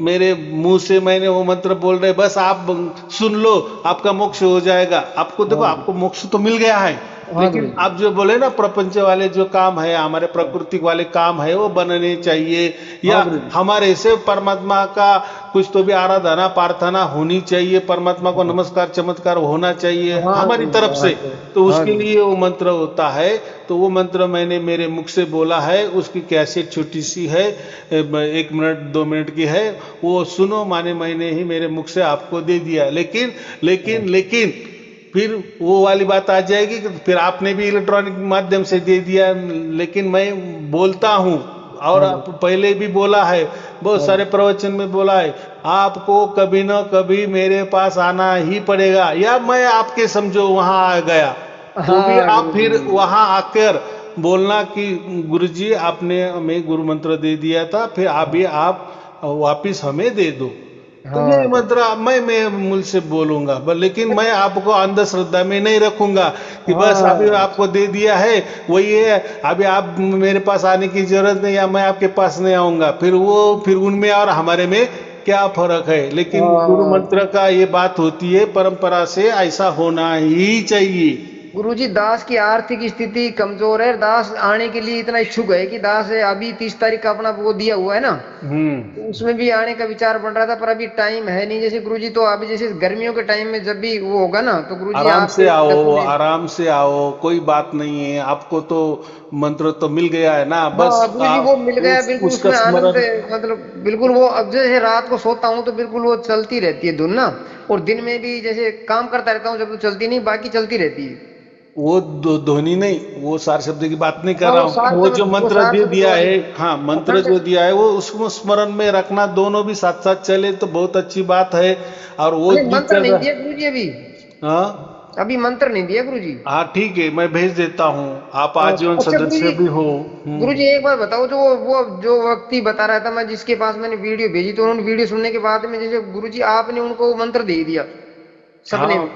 B: मेरे मुंह से मैंने वो मंत्र बोल रहे, बस आप सुन लो, आपका मोक्ष हो जाएगा। आपको देखो, आपको मोक्ष तो मिल गया है,
A: हाँ गुरु
B: लेकिन
A: जी।
B: आप जो बोले ना प्रपंच वाले जो काम है, हमारे प्राकृतिक वाले काम है वो बनने चाहिए, या
A: हाँ गुरु जी।
B: हमारे से परमात्मा का कुछ तो भी आराधना प्रार्थना होनी चाहिए, परमात्मा को नमस्कार चमत्कार होना चाहिए
A: हाँ
B: हमारी
A: गुरु जी,
B: तरफ
A: हाँ
B: से।
A: गुरु
B: तो
A: हाँ
B: उसके
A: गुरु
B: लिए वो मंत्र होता है। तो वो मंत्र मैंने मेरे मुख से बोला है, उसकी कैसेट छोटी सी है, 1 मिनट 2 मिनट की है, वो सुनो, माने मैंने ही मेरे मुख से आपको दे दिया। लेकिन लेकिन लेकिन फिर वो वाली बात आ जाएगी कि फिर आपने भी इलेक्ट्रॉनिक माध्यम से दे दिया। लेकिन मैं बोलता हूँ, और
A: हाँ
B: आप
A: गुरु
B: पहले भी बोला है, बहुत
A: हाँ
B: सारे प्रवचन में बोला है, आपको कभी न कभी मेरे पास आना ही पड़ेगा, या मैं आपके समझो वहां आ गया तो भी
A: हाँ
B: आप
A: गुरु
B: फिर
A: जी।
B: वहां आकर बोलना कि गुरुजी आपने हमें गुरु मंत्र दे दिया था, फिर अभी आप वापिस हमें दे दो। तो ये
A: हाँ गुरु
B: मंत्र मैं मुझ से बोलूंगा, लेकिन मैं आपको अंधश्रद्धा में नहीं रखूंगा कि बस अभी
A: हाँ
B: आपको दे दिया है वही है, अभी आप मेरे पास आने की जरूरत नहीं, या मैं आपके पास नहीं आऊंगा। फिर उनमें और हमारे में क्या फर्क है। लेकिन गुरु
A: हाँ
B: मंत्र का ये बात होती है, परंपरा से ऐसा होना ही चाहिए।
A: गुरुजी, दास की आर्थिक स्थिति कमजोर है, दास आने के लिए इतना इच्छुक है कि दास अभी 30 तारीख का अपना वो दिया हुआ है ना,
B: हम्म।
A: तो उसमें भी आने का विचार बन रहा था, पर अभी टाइम है नहीं। जैसे गुरुजी, तो अभी जैसे गर्मियों के टाइम में जब भी वो होगा ना, तो गुरुजी
B: आराम से
A: आपके
B: आओ,
A: दर्शन में।
B: आराम से आओ, कोई बात नहीं है। आपको तो मंत्र तो मिल गया है ना, बस
A: हाँ गुरुजी, वो
B: आप
A: मिल गया बिल्कुल,
B: उसका
A: उसमें आनंद
B: स्मरण।
A: है, मतलब बिल्कुल। वो अब जैसे रात को सोता हूँ तो बिल्कुल वो चलती रहती है धुन ना, और दिन में भी जैसे काम करता रहता हूँ जब, तो चलती नहीं, बाकी चलती रहती है।
B: वो ध्वनि नहीं, वो सार शब्द की बात नहीं कर
A: हाँ
B: रहा
A: वो
B: हूँ।
A: सार
B: वो जो
A: शब्द, वो
B: मंत्र
A: सार
B: दे
A: शब्द
B: दिया
A: वाली
B: है, हाँ मंत्र
A: अखंड।
B: जो दिया है वो उसको स्मरण में रखना, दोनों भी साथ साथ चले तो बहुत अच्छी बात है। और वो
A: अरे
B: भी
A: मंत्र
B: चल
A: नहीं
B: रहा।
A: दिया गुरुजी अभी,
B: हाँ
A: अभी मंत्र नहीं दिया गुरुजी।
B: हाँ ठीक है, मैं भेज देता हूँ, आप आजीवन
A: अच्छा
B: सदस्य
A: गुरुजी,
B: भी हो।
A: गुरुजी एक बात बताओ, जो वो जो व्यक्ति बता रहा था, मैं जिसके पास मैंने वीडियो भेजी, तो उन्होंने वीडियो सुनने के बाद में जैसे गुरुजी आपने उनको वो मंत्र दे दिया सपने में,
B: हाँ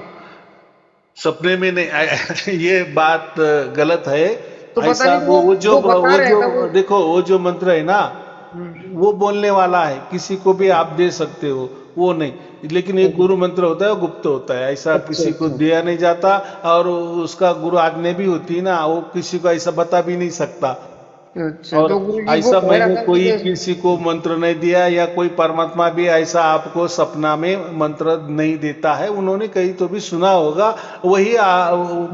B: सपने में नहीं ये बात गलत है।
A: तो पता
B: ऐसा
A: नहीं वो बता
B: वो
A: रहा था वो।
B: जो देखो, वो जो मंत्र है ना,
A: हम्म,
B: वो बोलने वाला है, किसी को भी आप दे सकते हो, वो नहीं। लेकिन एक गुरु मंत्र होता है, वो गुप्त होता है, ऐसा
A: अच्छा
B: किसी को
A: अच्छा
B: दिया नहीं जाता। और उसका गुरु आज्ञा भी होती है ना, वो किसी को ऐसा बता भी नहीं सकता।
A: अच्छा,
B: और
A: तो गुरुजी वो
B: ऐसा
A: कह रहा
B: मैंने
A: था कि
B: कोई
A: जैसे,
B: किसी को मंत्र नहीं दिया, या कोई परमात्मा भी ऐसा आपको सपना में मंत्र नहीं देता है। उन्होंने कहीं तो भी सुना होगा, वही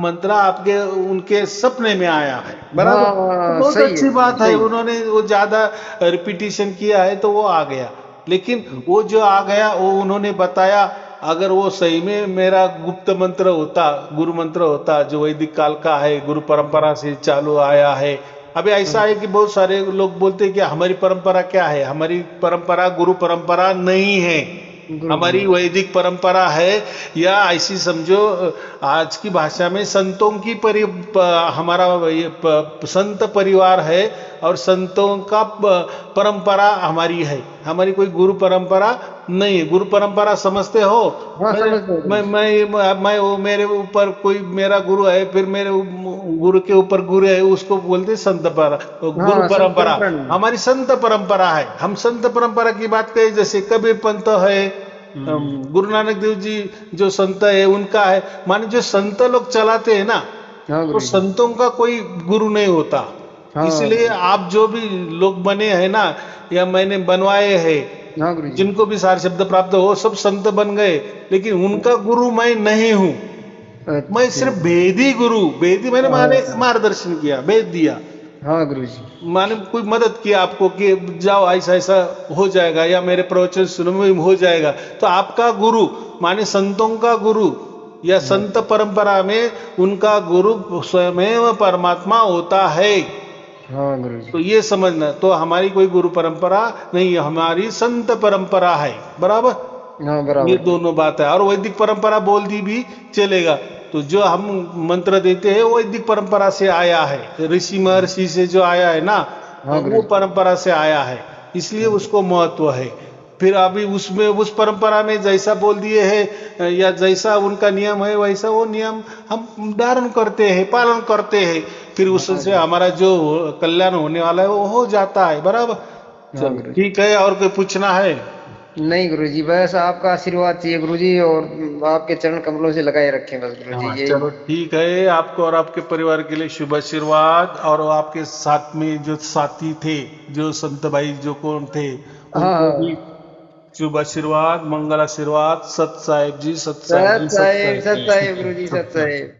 B: मंत्र आपके उनके सपने में आया है, बराबर। तो
A: हाँ
B: बहुत
A: सही है
B: अच्छी
A: गुरुजी,
B: बात है,
A: सही।
B: उन्होंने वो ज्यादा रिपीटिशन किया है तो वो आ गया। लेकिन वो जो आ गया वो उन्होंने बताया, अगर वो सही में मेरा गुप्त मंत्र होता, गुरु मंत्र होता, जो वैदिक काल का है, गुरु परंपरा से चालू आया है। अभी ऐसा है कि बहुत सारे लोग बोलते हैं कि हमारी परंपरा क्या है, हमारी परंपरा गुरु परंपरा नहीं है,
A: गुरुजी
B: हमारी वैदिक परंपरा है। या ऐसी समझो, आज की भाषा में संतों की हमारा ये संत परिवार है, और संतों का परंपरा हमारी है, हमारी कोई गुरु परंपरा नहीं है। गुरु परंपरा समझते हो?
A: हाँ
B: मैं
A: समझते हैं गुरुजी।
B: मैं वो मेरे ऊपर कोई मेरा गुरु है, फिर मेरे गुरु के ऊपर गुरु है, उसको बोलते संत गुरु
A: हाँ संत
B: परंपरा।
A: परंपरा नहीं।
B: हमारी संत परंपरा है, हम संत परंपरा की बात करें, जैसे कबीर पंथ है, गुरु नानक देव जी जो संत है उनका है। माने जो संत लोग चलाते हैं ना,
A: हाँ
B: तो
A: गुरुजी।
B: संतों का कोई गुरु नहीं होता। इसलिए
A: हाँ
B: आप जो भी लोग बने हैं ना, या मैंने बनवाए हैं,
A: हाँ गुरुजी।
B: जिनको भी सार शब्द प्राप्त हो, सब संत बन गए, लेकिन उनका गुरु मैं नहीं हूं। मैं
A: अच्छा।
B: सिर्फ भेदी गुरु, भेदी मैंने माने
A: हाँ
B: मार्गदर्शन किया, भेज दिया,
A: हाँ गुरुजी।
B: माने कोई मदद किया आपको कि जाओ ऐसा ऐसा हो जाएगा, या मेरे प्रवचन सुनो में हो जाएगा। तो आपका गुरु माने संतों का गुरु, या
A: हाँ
B: संत परंपरा में उनका गुरु स्वयं परमात्मा होता है।
A: हाँ गुरुजी।
B: तो ये समझना, तो हमारी कोई गुरु परंपरा नहीं है, हमारी संत परंपरा है, बराबर।
A: हाँ
B: ये
A: बराबर।
B: दोनों बात है, और वैदिक परंपरा बोल दी भी चलेगा। तो जो हम मंत्र देते हैं वो वैदिक परंपरा से आया है, ऋषि महर्षि से जो आया है ना,
A: हाँ
B: वो
A: गुरुजी।
B: परंपरा से आया है, इसलिए उसको महत्व है। फिर अभी उसमें उस परंपरा में जैसा बोल दिए है, या जैसा उनका नियम है, वैसा वो नियम हम धारण करते हैं, पालन करते हैं। फिर
A: हाँ
B: उससे हमारा जो कल्याण होने वाला है वो हो जाता है, बराबर।
A: हाँ
B: चलो
A: गुरुजी।
B: ठीक है, और कोई पूछना है?
A: नहीं गुरुजी, बस आपका आशीर्वाद चाहिए गुरुजी, और आपके चरण कमलों से लगाए रखें बस गुरुजी,
B: हाँ,
A: यही।
B: चलो ठीक है, आपको और आपके परिवार के लिए शुभ आशीर्वाद, और आपके साथ में जो साथी थे, जो संत भाई जो कौन थे,
A: हाँ
B: उनको भी
A: हाँ।
B: शुभ आशीर्वाद, मंगल आशीर्वाद। सत साहेब जी, सत साहेब
A: सत
B: जी, सत
A: साहेब,
B: साहेब
A: सत
B: जी,
A: साहेब गुरुजी,
B: सत
A: सत
B: साहेब।
A: साहेब।